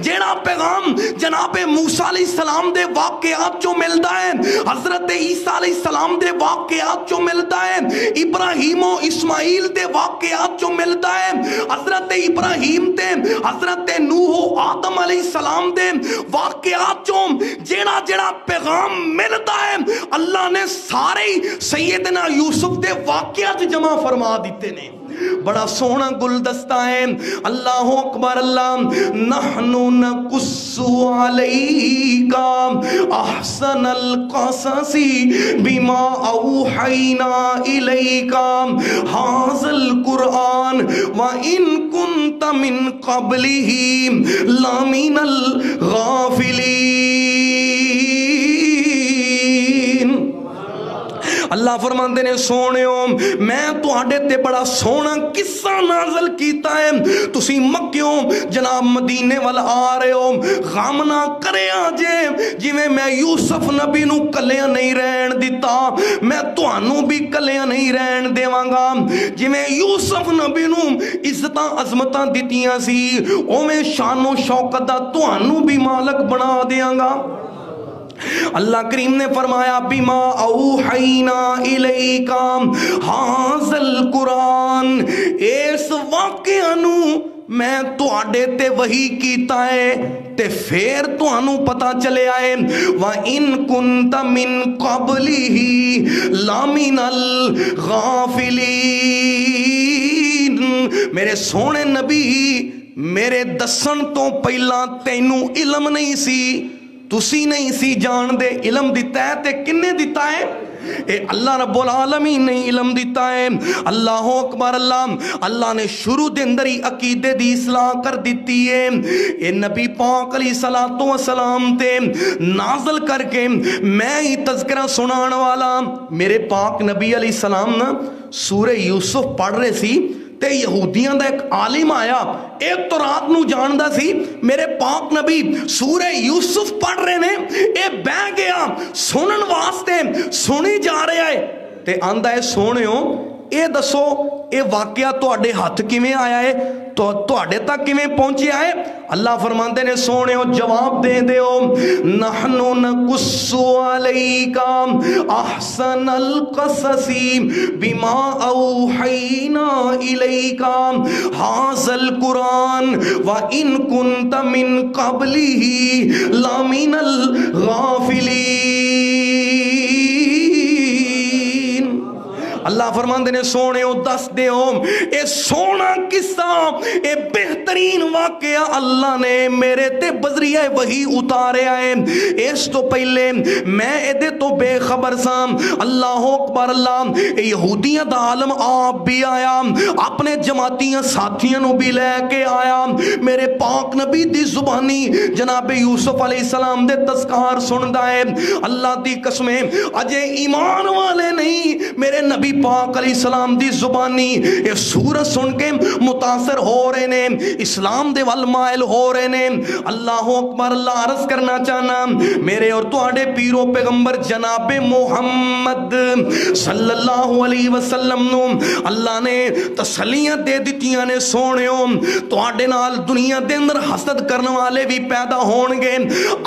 جیڑا پیغام جناب موسیٰ علیہ السلام دے واقعات چو ملدا ہے، حضرت عیسیٰ علیہ السلام دے واقعات چو ملدا ہے، ابراہیم و اسماعیل دے واقعات چو ملدا ہے، حضرت ابراہیم تے حضرت نوح و آدم علیہ السلام دے واقعات چوں جیڑا جیڑا پیغام ملتا ہے اللہ نے سارے سیدنا یوسف دے واقعات جمع فرما دیتے نے۔ بڑا سونا گلدستہ ہے۔ اللہ اکبر، اللہ نحنو نقص علیک احسن القصص بما اوحینا الیک ھذا القرآن وان کنت من قبلہ لمن الغافلین۔ اللہ اللہ فرماندے نے سونیو میں تواڈے تے بڑا سونا قصہ نازل کیتا ہے تسی مکیوں جناب مدینے وال آ رہے ہو غم نہ کریا جے جویں میں یوسف نبی نو کلیاں نہیں رہن دیتا میں تانوں بھی کلیاں نہیں رہن دیواں گا جویں یوسف نبی نو عزتاں عظمتاں دتیاں سی اوویں شان و شوکت دا تانوں بھی مالک بنا دیاں گا اللہ کریم نے فرمایا بما اوحینا الیکا ھذا القرآن اس واقعہ نو میں تواڈے تے وحی کیتا ہے تے پھر تانوں پتہ چلے آئے وَإِن كُنْتَ مِن قَبْلِهِ لَمِنَ الْغَافِلِينَ میرے سونے نبی میرے دسن تو پہلا تینوں علم نہیں سی تسی نہیں سی جان دے علم دیتا ہے تے کنے دیتا ہے اے اللہ رب العالمین نے علم دیتا ہے اللہ اکبر اللہ نے شروع دے اندر ہی عقیدے دی اصلاح کر دیتی ہے اے نبی پاک علیہ السلام تے نازل کر کے میں ہی تذکرہ سنان والا میرے پاک نبی علیہ السلام نا سورہ یوسف پڑھ رہے سی تے یہودیاں دا ایک عالم آیا ایک تو رات نو جاندہ سی میرے پاک نبی سورہ یوسف پڑھ رہے نے اے بہ گیا سنن واسطے سنی جا رہے آئے تے آندہ ہے سونے ہو اے دسو اے واقعہ تو اڈے ہاتھ کیویں آیا ہے تو اڈے تک کیویں پہنچے آئے اللہ فرماندے نے سونے ہو جواب دے دے ہو نحنو نقصو علیکا احسن القصص بما اوحینا الیکا ھذا القرآن وَإِن كُنْتَ مِن قَبْلِهِ لَمِنَ الْغَافِلِينَ اللہ فرماندے نے سونے ہو دس دے ہو اے سونا قصہ اے بہترین واقعہ اللہ نے میرے تے بذریعہ وحی اتارے آئے اس تو پہلے میں ادھے تو بے خبر سام اللہ اکبر اللہ اے یہودیاں دا عالم آپ بھی آیا اپنے جماعتیاں ساتھیاں نو بھی لے کے آیا میرے پاک نبی دی زبانی جناب یوسف علیہ السلام دے تذکار سندہ ہے اللہ دی قسمیں اجے ایمان والے نہیں میرے نبی پاک علیہ السلام دی زبانی یہ سورت سن کے متاثر ہو رہے نے اسلام دے والمائل ہو رہے نے اللہ اکبر اللہ عرض کرنا چاہنا میرے اور تواڈے پیرو پیغمبر جناب محمد صلی اللہ علیہ وسلم نو اللہ نے تسلیاں دے دیتیاں نے سونیوں تواڈے نال دنیا دے اندر حسد کرنے والے بھی پیدا ہون گے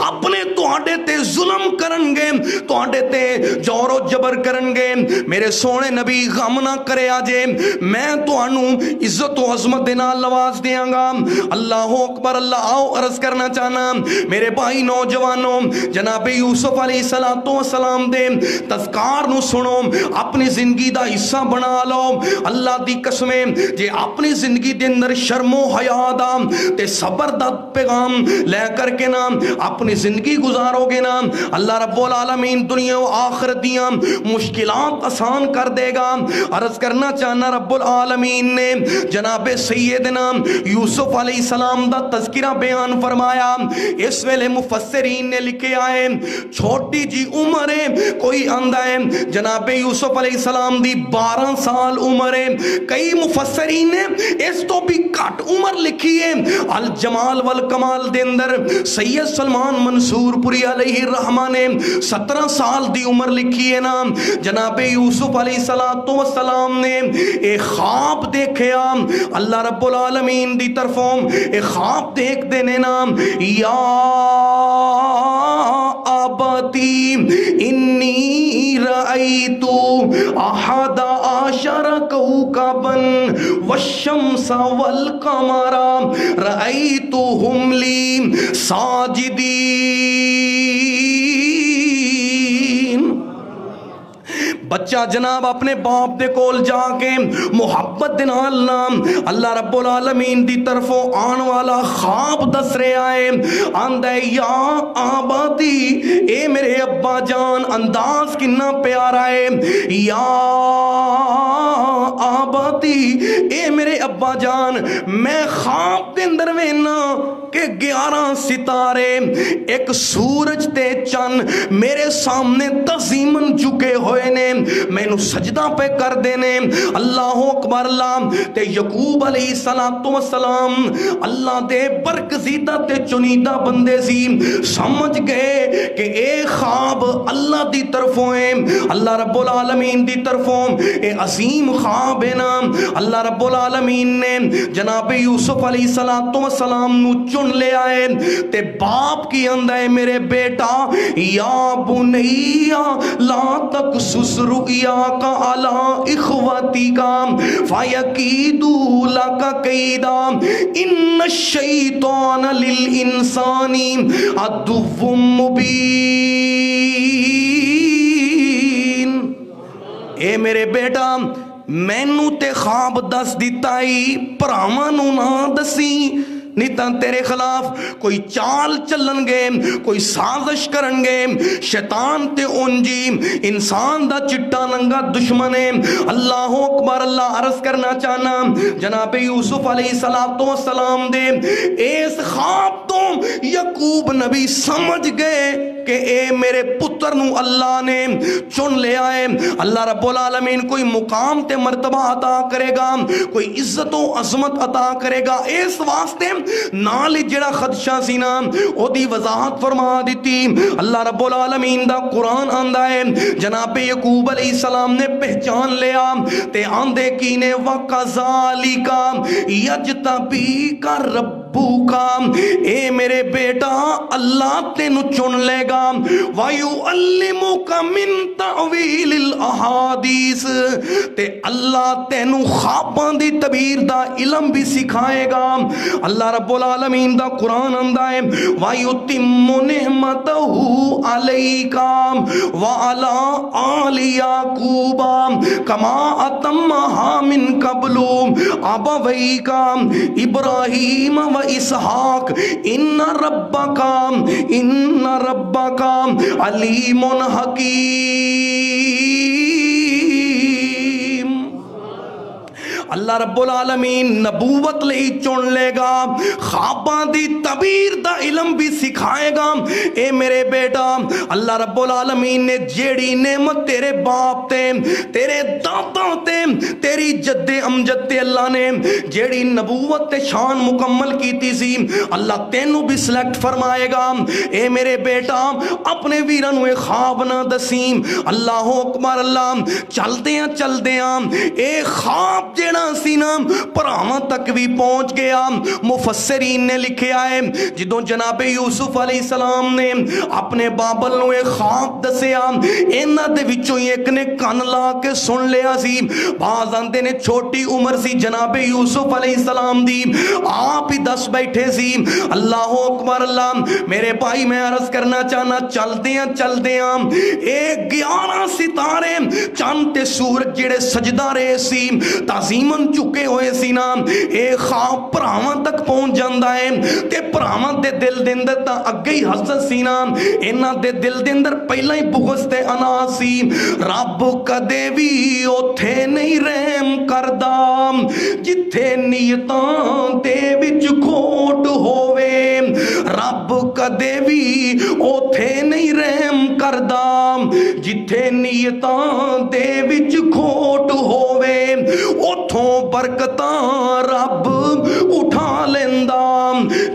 اپنے تواڈے تے ظلم کرن گے تواڈے تے جور و جبر کرن گے میرے سونے نبی غم نہ کرے آجے میں تو انو عزت و عظمت دینا لواز دیاں گا اللہ اکبر اللہ آؤ عرض کرنا چاہنا میرے بھائی نوجوانوں جناب یوسف علیہ السلام دے تذکار نو سنو اپنی زندگی دا حصہ بنا لو اللہ دی قسمیں جے اپنی زندگی دے اندر شرم و حیا دا تے صبر دا پیغام لے کر کے نا اپنی زندگی گزارو گے نا اللہ رب العالمین دنیا و آخرت دیاں مشکلات آسان کر دے گا عرض کرنا چاہنا رب العالمین نے جناب سیدنا یوسف علیہ السلام دا تذکرہ بیان فرمایا اس ویلے مفسرین نے لکھے آئے چھوٹی جی عمر ہے کوئی اندہ ہے جناب یوسف علیہ السلام دی 12 سال عمر ہے کئی مفسرین نے اس تو بھی کٹ عمر لکھی ہے الجمال والکمال دے اندر سید سلمان منصور پوری علیہ الرحمہ نے 17 سال دی عمر لکھی ہے نا جناب یوسف علیہ السلام نے ایک خواب دیکھیا اللہ رب العالمین دی طرفوں ایک خواب دیکھ دینے نام یا آباتی انی رأیتو احد عشر کوکبا والشمس والقمر رأیتهم لی ساجدین بچہ جناب اپنے باپ دے کول جا کے محبت دے نال نام اللہ رب العالمین دی طرفوں آن والا خواب دس رہے آئے آندہ یا آبادی اے میرے ابا جان انداز کنا پیارا ہے یا آبادی اے میرے ابا جان میں خواب دے اندر وینا کہ 11 ستارے ایک سورج تے چن میرے سامنے تعظیمن جھکے ہوئے نے مینوں سجدہ پہ کر دینے اللہ اکبر اللہ تے یعقوب علیہ السلام اللہ دے برگزیدہ تے چنیدہ بندے سی سمجھ گئے کہ اے خواب اللہ دی طرفوں ہے اللہ رب العالمین دی طرفوں اے عظیم خواب ہے نا اللہ رب العالمین نے جناب یوسف علیہ السلام نو چن لے آئے تے باپ کی اندہ ہے میرے بیٹا یا بنیا لا تقصص رؤیاک علی اخوتک فیکیدوا لک کیدا ان الشیطان للانسان عدو مبین اے میرے بیٹا مینوں تے خواب دس دیتا ہی پراواں نوں نہ دسی نہیں تاں تیرے خلاف کوئی چال چلن گے کوئی سازش کرن گے شیطان تے اونجی انسان دا چٹا ننگا دشمن ہے اللہ اکبر اللہ عرض کرنا چاہنا جناب یوسف علیہ السلام دے اس خواب تو یعقوب نبی سمجھ گئے کہ اے میرے پتر نو اللہ نے چن لے آئے اللہ رب العالمین کوئی مقام تے مرتبہ عطا کرے گا کوئی عزت و عظمت عطا کرے گا اس واسطے نال جڑا خدشہ سی نا او دی وضاحت فرما دیتی اللہ رب العالمین دا قرآن آندا ہے جناب یعقوب علیہ السلام نے پہچان لیا تے آندے کینے وَقَذَالِكَ يَجْتَبِيكَ رَبُّكَ اے میرے بیٹا اللہ تینو چن لے گا وَيُعَلِّمُكَ مِن تَعْوِيلِ الْأَحَادِيثِ تے اللہ تینو خواباں دی تعبیر دا علم بھی سکھائے گا اللہ رب العالمین دا قرآن آندا ہے وَيُتِمُّ نِعْمَتَهُ عَلَيْكَ وَعَلَىٰ آلِ يَعْقُوبَ كَمَا أَتَمَّهَا مِن قَبْلُ أَبَوَيْكَ إِبْرَاهِيمَ وَإِسْحَاقَ إِنَّ رَبَّكَ عَلِيمٌ حَكِيمٌ اللہ رب العالمین نبوت لئی چن لے گا خواباں دی تعبیر دا علم بھی سکھائے گا اے میرے بیٹا اللہ رب العالمین نے جیڑی نعمت تیرے باپ تے تیرے دادا تے تیری جد امجد تے اللہ نے جیڑی نبوت تے شان مکمل کیتی سی اللہ تینو بھی سلیکٹ فرمائے گا اے میرے بیٹا اپنے ویران ہوئے خواب نہ دسیم اللہ اکبر اللہ چل دیاں اے خواب جیڑا سینہ پراواں تک بھی پہنچ گیا مفسرین نے لکھے آئے جدوں جناب یوسف علیہ السلام نے اپنے بابل نو ایک خواب دسیا اینا دے وچوں ایک نے کان لا کے سن لیا سی بعض آندے نے چھوٹی عمر سی جناب یوسف علیہ السلام دی آپ ہی دس بیٹھے سی اللہ اکبر اللہ میرے بھائی میں عرض کرنا چاہنا چل دیاں ایک 11 ستارے چاند تے سورج جڑے سجدہ رہے سی تعظیمن چکے ہوئے سی نا اے خواب پراواں تک پہنچ جاندا ہے تے پراواں دے دل دے اندر تا اگے ہی حسد سی نا انہاں دے دل دے اندر پہلا ہی بغض تے انا سی رب کدے وی اوتھے نہیں رحم کردا جتھے نیتاں دے وچ کھوٹ ہووے رب کدے وی اوتھے نہیں رحم کردا جتھے نیتاں دے وچ کھوٹ ہووے اوتھوں برکتاں رب اٹھا لیندا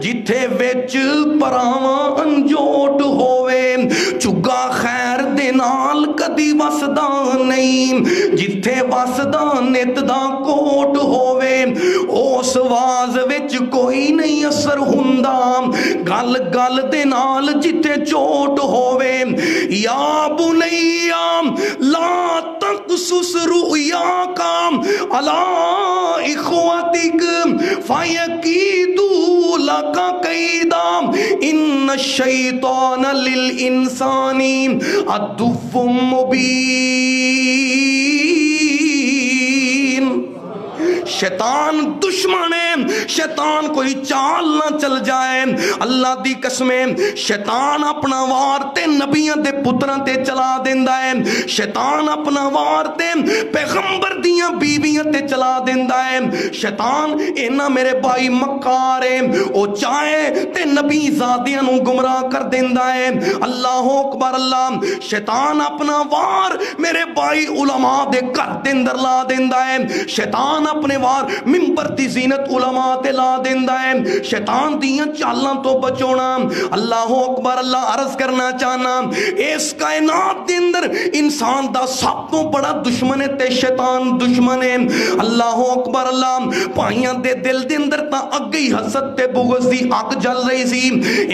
جتھے وچ پراواں انجوٹ ہووے چگا خیر دے نال کدی وسدا نہیں جتھے وسدا نت دا کوٹ ہووے اس واز وچ کوئی نہیں اثر ہوندا گل گل دے نال جتھے چوٹ ہووے یا بنیا لا تقصص رؤیاک علی اخوتک فیکیدوا لک کیدا ان الشیطان للانسان عدو مبین شیطان دشمن ہے، شیطان کوئی چال نہ چل جائے۔ اللہ دی قسمیں شیطان اپنا وار تے نبیاں دے پتراں تے چلا دیندا ہے، شیطان اپنا وار تے پیغمبر دیاں بیویاں تے چلا دیندا ہے۔ شیطان اینا میرے بھائی مکار ہے، او چاہے تے نبی زادیاں نو گمراہ کر دیندا ہے۔ اللہ اکبر اللہ، شیطان اپنا وار میرے بھائی علماء دے گھر دے اندر لا دیندا ہے، شیطان اپنے وار منبر دی زینت علماء تے لا دیندا ہے۔ شیطان دیاں چالاں تو بچونا، اللہ اکبر اللہ عرض کرنا چاہنا، اس کائنات دے اندر انسان دا سب تو بڑا دشمن ہے تے شیطان دشمن ہے۔ اللہ اکبر اللہ، پائیاں دے دل دے اندر تا اگئی حسد تے بغض دی اگ جل رہی سی،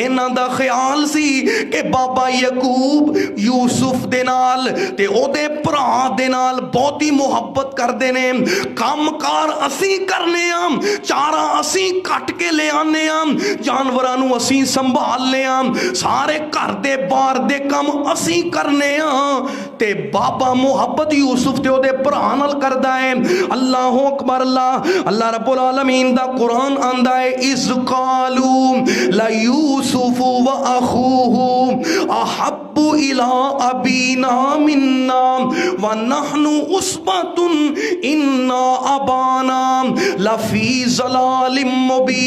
انہاں دا خیال سی کہ بابا یعقوب یوسف دے نال تے او دے بھرا دے نال بہتی محبت کر دینے، کام کار اسی کرنے ہم، چارہ اسی کٹ کے لے آنے ہم، جانورانو اسی سنبھال لے ہم، سارے گھر دے بار دے کم اسی کرنے ہم، تے بابا محبت یوسف تے او دے بھرا نال کردا ہے۔ اللہ اکبر اللہ، اللہ رب العالمین دا قرآن آندا ہے اِذْ قَالُوا لَيُوسُفُ وَأَخُوهُ أَحَبُّ إِلَىٰ أَبِينَا مِنَّا وَنَحْنُ عُصْبَةٌ إِنَّا أَبَانَا لَفِي ضَلَالٍ مُبِينٍ۔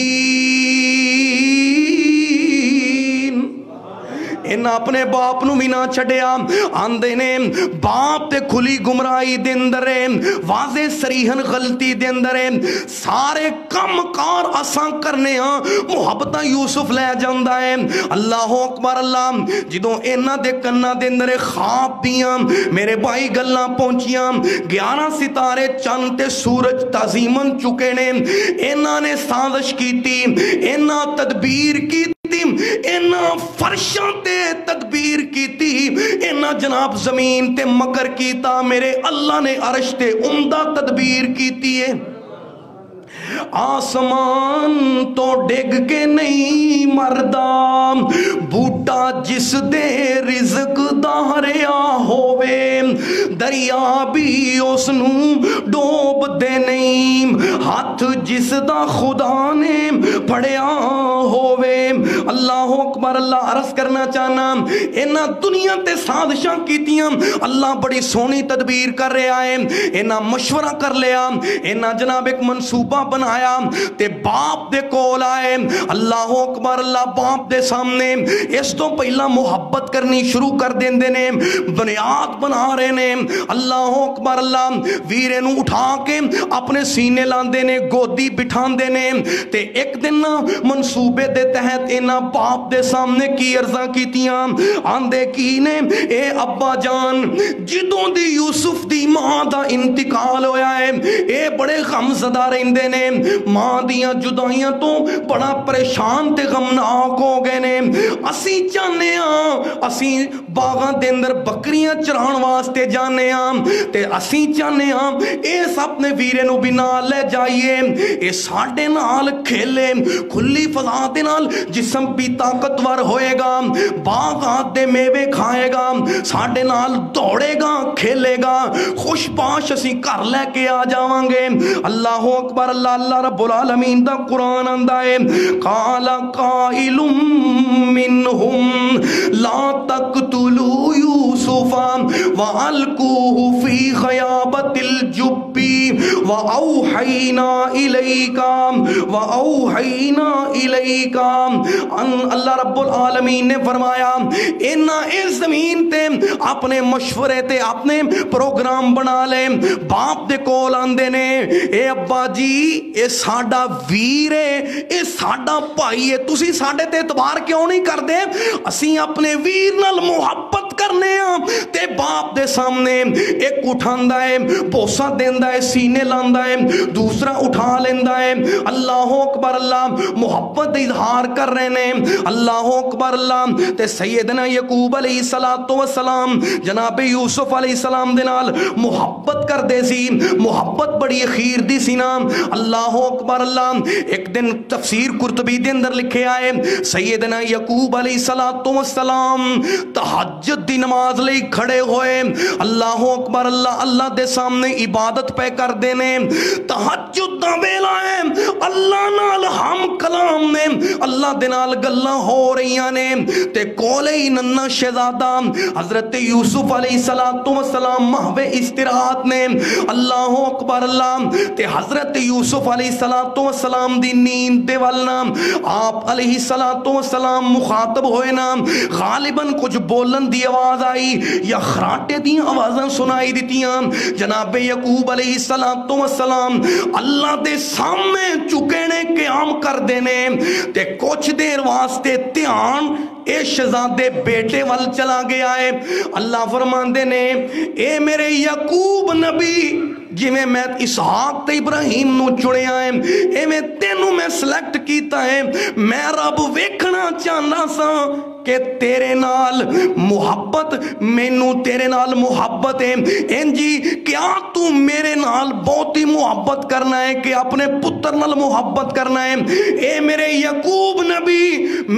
انہاں اپنے باپ نو بھی نہ چھڈیا، آندے نے باپ تے کھلی گمراہی دے اندر ہے، واضح صریحاً غلطی دے اندر ہے، سارے کم کار اساں کرنے ہاں، محبتاں یوسف لے جاندا ہے۔ اللہ اکبر اللہ، جدوں انہاں دے کناں دے اندر خواب دیاں میرے بھائی گلاں پہنچیاں، 11 ستارے چند تے سورج تعظیمن چکے نے، انہاں نے سازش کیتی، انہاں تدبیر کی، انہاں فرشاں تے تدبیر کیتی، انہاں جناب زمین تے مکر کیتا، میرے اللہ نے عرش تے عمدہ تدبیر کیتی ہے۔ آسمان تو ڈگ کے نہیں مردا، بوٹا جس دے رزق داریا ہووے، دریا بھی اس نو ڈوب دے نہیں، ہاتھ جس دا خدا نے پھڑیا ہووے۔ اللہ اکبر اللہ، عرض کرنا چاہنا انہاں دنیا تے سازشاں کیتیاں، اللہ بڑی سونی تدبیر کر رہا ہے، انہاں مشورہ کر لیا، انہاں جناب ایک منصوبہ بنایا تے باپ دے کول آئے۔ اللہ اکبر اللہ، باپ دے سامنے اس تو پہلا محبت کرنی شروع کر دیندے نے، بنیاد بنا رہے نے۔ اللہ اکبر اللہ، ویرے نو اٹھا کے اپنے سینے لاندے نے، گودی بٹھاندے نے، تے ایک دن منصوبے دے تحت انہاں باپ دے سامنے کی عرضاں کیتیاں، آندے کی نے اے ابا جان، جدوں دی یوسف دی ماں دا انتقال ہویا ہے، اے بڑے غم زدہ رہندے نے، ماں دیاں جدائیاں تو بڑا پریشان تے غمناک ہو گئے نے، اسی چاہنے ہاں اسی باغاں دے اندر بکریاں چران واسطے جانے ہاں، تے اسی چاہنے ہاں اس اپنے ویرے نو بھی نال لے جائیے، اے ساڈے نال کھیلے، کھلی فضا دے نال جسم بھی طاقتور ہوئے گا، باغات دے میوے کھائے گا، ساڈے نال دوڑے گا، کھیلے گا، خوش باش اسی گھر لے کے آ جاواں گے۔ اللہ اکبر اللہ، اللہ رب العالمین دا قرآن آندا ہے قال قائل منہم لا تقتلوا یوسف والقوه فی غیابت الجب واوحینا الیک اللہ رب العالمین نے فرمایا انہاں اس زمین تے اپنے مشورے تے اپنے پروگرام بنا لے، باپ دے کول آندے نے، اے ابا جی اے ساڈا ویر ہے، اے ساڈا بھائی ہے، تسی ساڈے تے اعتبار کیوں نہیں کردے؟ اسی اپنے ویر نال محبت کرنے ہاں۔ تے باپ دے سامنے ایک اٹھاندا ہے، بوسا دیندا ہے، سینے لاندا ہے، دوسرا اٹھا لیندا ہے۔ اللہ اکبر اللہ، محبت اظہار کر رہے نے۔ اللہ اکبر اللہ، تے سیدنا یعقوب علیہ السلام جناب یوسف علیہ السلام دے نال محبت کر دے سی، محبت بڑی اخیر دی سی نا۔ اللہ اکبر اللہ، ایک دن تفسیر قرطبی دے اندر لکھے آئے سیدنا یعقوب علیہ السلام تہجد دی دی نماز لئی کھڑے ہوئے، اللہ اکبر، اللہ دے سامنے عبادت پہ کر دینے، تہجد دا ویلا ہے، اللہ نال ہم کلام نے، اللہ دے نال گلاں ہو رہیاں نے، تے کولے ہی ننّا شہزادہ حضرت یوسف علیہ السلام محو استراحت نے، اللہ اکبر اللہ، تے حضرت یوسف علیہ السلام دی نیند دے والنا آپ علیہ السلام مخاطب ہوئے نا، غالباً کچھ بولن دی آواز آئی یا خراٹے دی آوازاں سنائی دیتیاں، جناب یعقوب علیہ السلام اللہ دے سامنے چکینے قیام کر دینے، تے کچھ دیر واسطے دھیان اے شہزادے بیٹے وال چلا گیا ہے۔ اللہ فرماندے نے اے میرے یعقوب نبی، جی میں اسحاق تے ابراہیم نو چڑیا ہے، اے میں تینوں میں سلیکٹ کیتا ہے، میں رب ویکھنا چاہنا سا کہ تیرے نال محبت، مینوں تیرے نال محبت ہے، انجی کیا تو میرے نال بہت ہی محبت کرنا ہے کہ اپنے پتر نال محبت کرنا ہے؟ اے میرے یعقوب نبی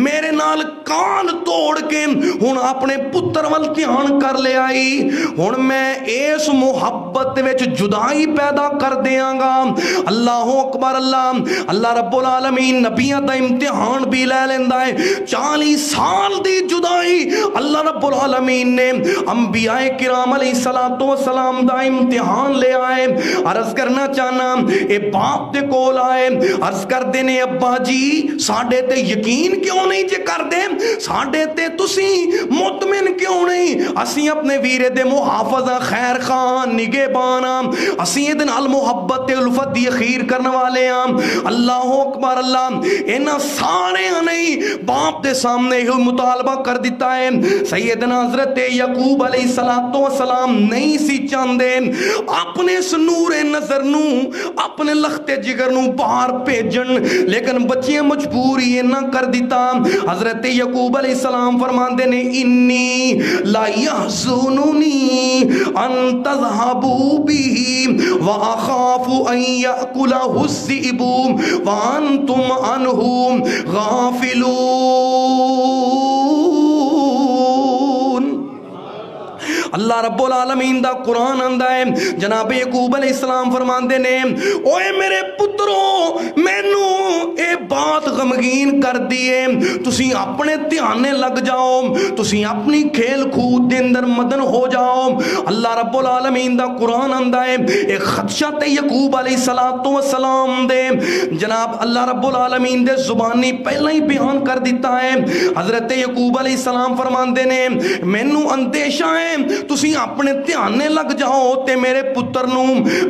میرے نال کان توڑ کے ہن اپنے پتر وال دھیان کر لے آئی، ہن میں اس محبت وچ جدائی پیدا کر دیاں گا۔ اللہ اکبر اللہ رب العالمین نبیاں دا امتحان بھی لے لیندا ہے، 40 سال دی جدائی اللہ رب العالمین نے انبیاء کرام علیہ السلام دا امتحان لے آئے۔ عرض کرنا چاہنا اے باپ دے کول آئے، عرض کر دینے ابا جی ساڈے تے یقین کیوں نہیں جے کر دے، ساڈے تے تسی مطمئن کیوں نہیں، اسی اپنے ویرے دے محافظہ خیر خان نگہبان اسی دے نال محبت تے الفت دی اخیر کرنے والے ہیں۔ اللہ اکبر اللہ، انہاں سارے نہیں باپ دے سامنے ہی مطالبہ کر دیتا ہے۔ سیدنا حضرت یعقوب علیہ السلام نہیں سی چاندے اپنے اس نور نظر نو، اپنے لخت جگر نو باہر بھیجن، لیکن بچیاں مجبوری نہ کر دیتا۔ حضرت یعقوب علیہ السلام فرماندے نے انی لا یحزننی ان تذهبوا به واخاف ان یاکلہ الذئب وانتم عنہ غافلون۔ اللہ رب العالمین دا قرآن آندا ہے، جناب یعقوب علیہ السلام فرماندے نے اوے میرے پترو مینو اے بات غمگین کر دیے، تسی اپنے دھیانے لگ جاؤ، تسی اپنی کھیل کود دے اندر مدن ہو جاؤ۔ اللہ رب العالمین دا قرآن آندا ہے ایک خدشہ تے یعقوب علیہ السلام دے، جناب اللہ رب العالمین دے زبانی پہلے ہی بیان کر دیتا ہے۔ حضرت یعقوب علیہ السلام فرماندے نے مینو اندیشہ ہے تسی اپنے دھیانے لگ جاؤ تے میرے پتر نو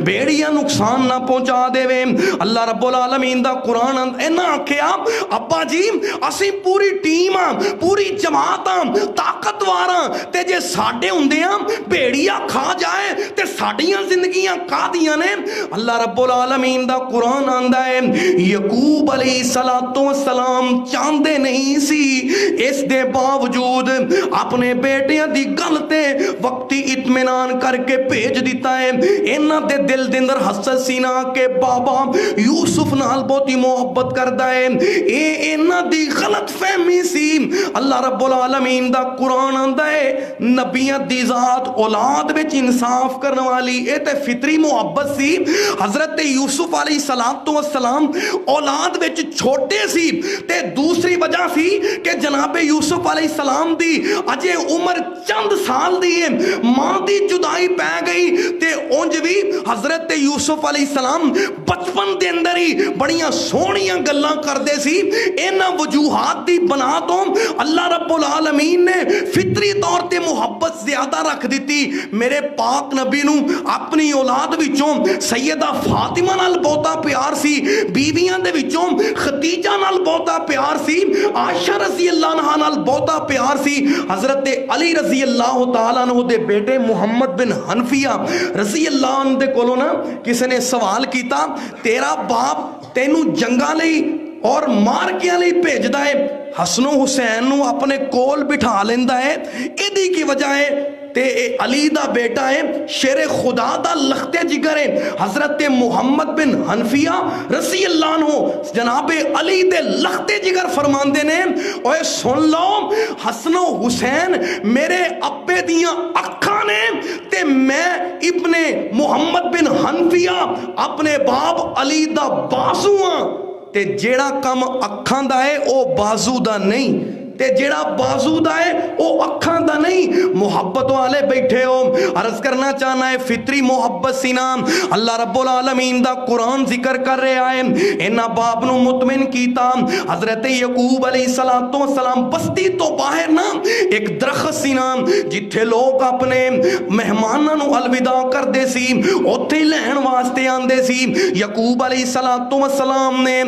بیڑیاں نقصان نہ پہنچا دے وے۔ اللہ رب العالمین دا قرآن اینا آکھیا ابا جی اسی پوری ٹیم پوری جماعت طاقتوار تے جے ساڈے ہوندے بیڑیاں کھا جائے تے ساڈیاں زندگیاں کا دیاں نے۔ اللہ رب العالمین دا قرآن آندا ہے یعقوب علیہ السلام چاندے نہیں سی، اس دے باوجود اپنے بیٹیاں دی گل تے وقتی اطمینان کر کے بھیج دیتا ہے۔ انہاں دے دل دے اندر حسد سی نا کہ بابا یوسف نال بہت ہی محبت کردا ہے، اے انہاں دی غلط فہمی سی۔ اللہ رب العالمین دا قرآن آندا ہے نبیاں دی ذات اولاد وچ انصاف کرنے والی، اے تے فطری محبت سی۔ حضرت یوسف علیہ السلام اولاد وچ چھوٹے سی تے دوسری وجہ سی کہ جناب یوسف علیہ السلام دی اجے عمر چند سال دی ہے، ماں دی جدائی پہ گئی تے اونج بھی حضرت یوسف علیہ السلام بچپن دے اندر ہی بڑیاں سونیاں گلاں کردے سی۔ انہاں وجوہات دی بنا تو اللہ رب العالمین نے فطری طور تے محبت زیادہ رکھ دیتی۔ میرے پاک نبی نو اپنی اولاد وچوں سیدہ فاطمہ نال بہتا پیار سی، بیویاں دے وچوں خدیجہ نال بہتا پیار سی، عائشہ رضی اللہ عنہا نال بہتا پیار سی، حضرت علی رضی اللہ تعالیٰ عنہ دے بیٹے محمد بن حنفیہ رضی اللہ عنہ دے کولوں نا کسی نے سوال کیتا تیرا باپ تینوں جنگاں لئی اور مارکیاں لئی بھیجدا ہے، حسن و حسین نو اپنے کول بٹھا لیندا ہے، ایدی کی وجہ ہے تے علی دا بیٹا ہے شیر خدا دا لختے جگر ہے حضرت محمد بن حنفیہ رضی اللہ عنہ جناب علی دے لختے جگر فرماندے نے اوے سن لو حسن و حسین میرے ابے دیاں اکھاں نے تے میں ابن محمد بن حنفیہ اپنے باپ علی دا بازو ہاں تے جیڑا کم اکھاں دا ہے او بازو دا نہیں تے جیڑا بازو دا ہے او اکھاں دا نہیں محبت والے بیٹھے ہو عرض کرنا چاہنا ہے فطری محبت سینام اللہ رب العالمین دا قرآن ذکر کر رہے آئے انہا باپ نو مطمئن کیتا حضرت یعقوب علیہ السلام بستی تو باہر نا ایک درخت سینام جتھے لوگ اپنے مہمانوں نو الوداع کر دے سی اوتھے لہن واسطے آن دے سی یعقوب علیہ السلام نے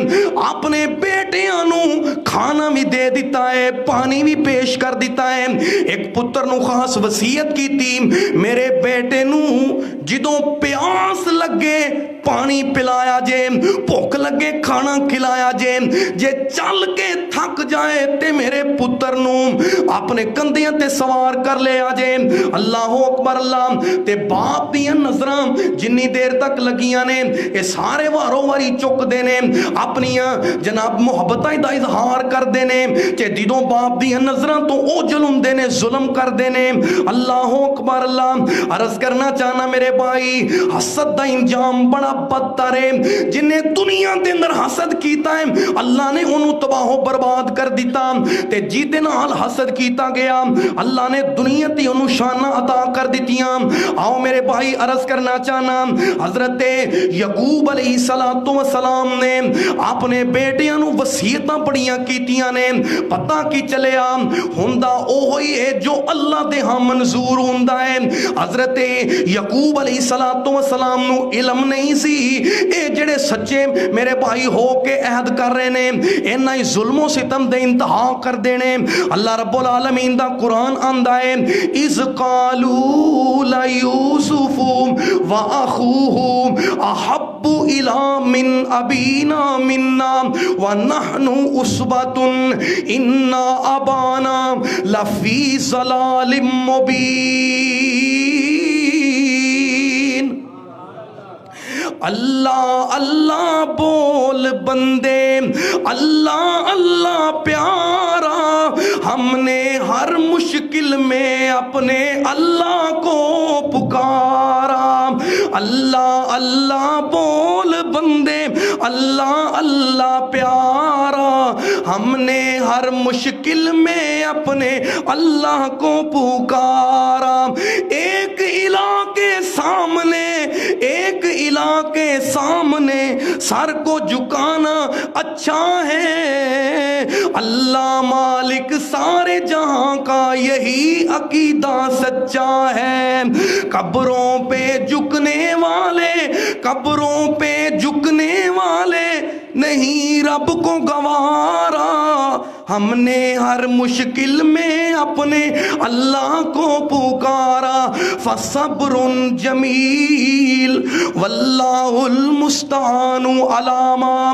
اپنے بیٹیاں نو کھانا بھی دے دیتا ہے پانی بھی پیش کر دیتا ہے ایک پتر نو خاص وصیت کی تھی میرے بیٹے نو جدوں پیاس لگے پانی پلایا جے بھوک لگے کھانا کھلایا جے جے چل کے تھک جائے تے میرے پتر نو اپنے کندیاں تے سوار کر لے آجے اللہ اکبر اللہ تے باپ دیاں نظراں جنی دیر تک لگیاں نے اے سارے واروں واری چک دینے اپنیاں جناب محبتاں دا اظہار کر دینے کہ دیدوں باپ دیاں نظراں تو او جلن دینے ظلم کر دینے اللہ اکبر اللہ عرض کرنا چاہنا میرے بھائی حسد دا انجام بڑا بدتر ہے جنہیں دنیا دے اندر حسد کیتا ہے اللہ نے انہوں تباہ و برباد کر دیتا تے جیتے نال حسد کیتا گیا اللہ نے دنیا تی انہوں شانہ عطا کر دیتیاں آؤ میرے بھائی عرض کرنا چاہنا حضرت یعقوب علیہ السلام نے اپنے بیٹیاں نو وصیتاں پڑیاں کیتیاں نے پتہ کی چلے ہندہ او ہوئی ہے جو اللہ دے ہاں منظور ہندہ ہے حضرت یعقوب علیہ السلام نو علم نہیں سی اے جڑے سچے میرے بھائی ہو کے عہد کر رہے نے انہاں ہی ظلم و ستم دے انتہا کر دینے اللہ رب العالمین دا قرآن آندہ ہے اِذْ قَالُوا لَيُوسُفُ وَأَخُوهُ أَحَبُّ إِلَىٰ مِنْ أَبِينَا مِنَّا وَنَحْنُ أُصْبَةٌ إِنَّا أَبَانَا لَفِي ضَلَالٍ مُبِينٍ اللہ اللہ بول بندے اللہ اللہ پیارا ہم نے ہر مشکل میں اپنے اللہ کو پکارا اللہ اللہ بول بندے اللہ اللہ پیارا ہم نے ہر مشکل میں اپنے اللہ کو پکارا ایک الہ کے سامنے سر کو جھکانا اچھا ہے اللہ مالک سارے جہاں کا یہی عقیدہ سچا ہے قبروں پہ جھکنے والے نہیں رب کو گوارا ہم نے ہر مشکل میں اپنے اللہ کو پکارا فصبر جمیل واللہ المستعان علی ما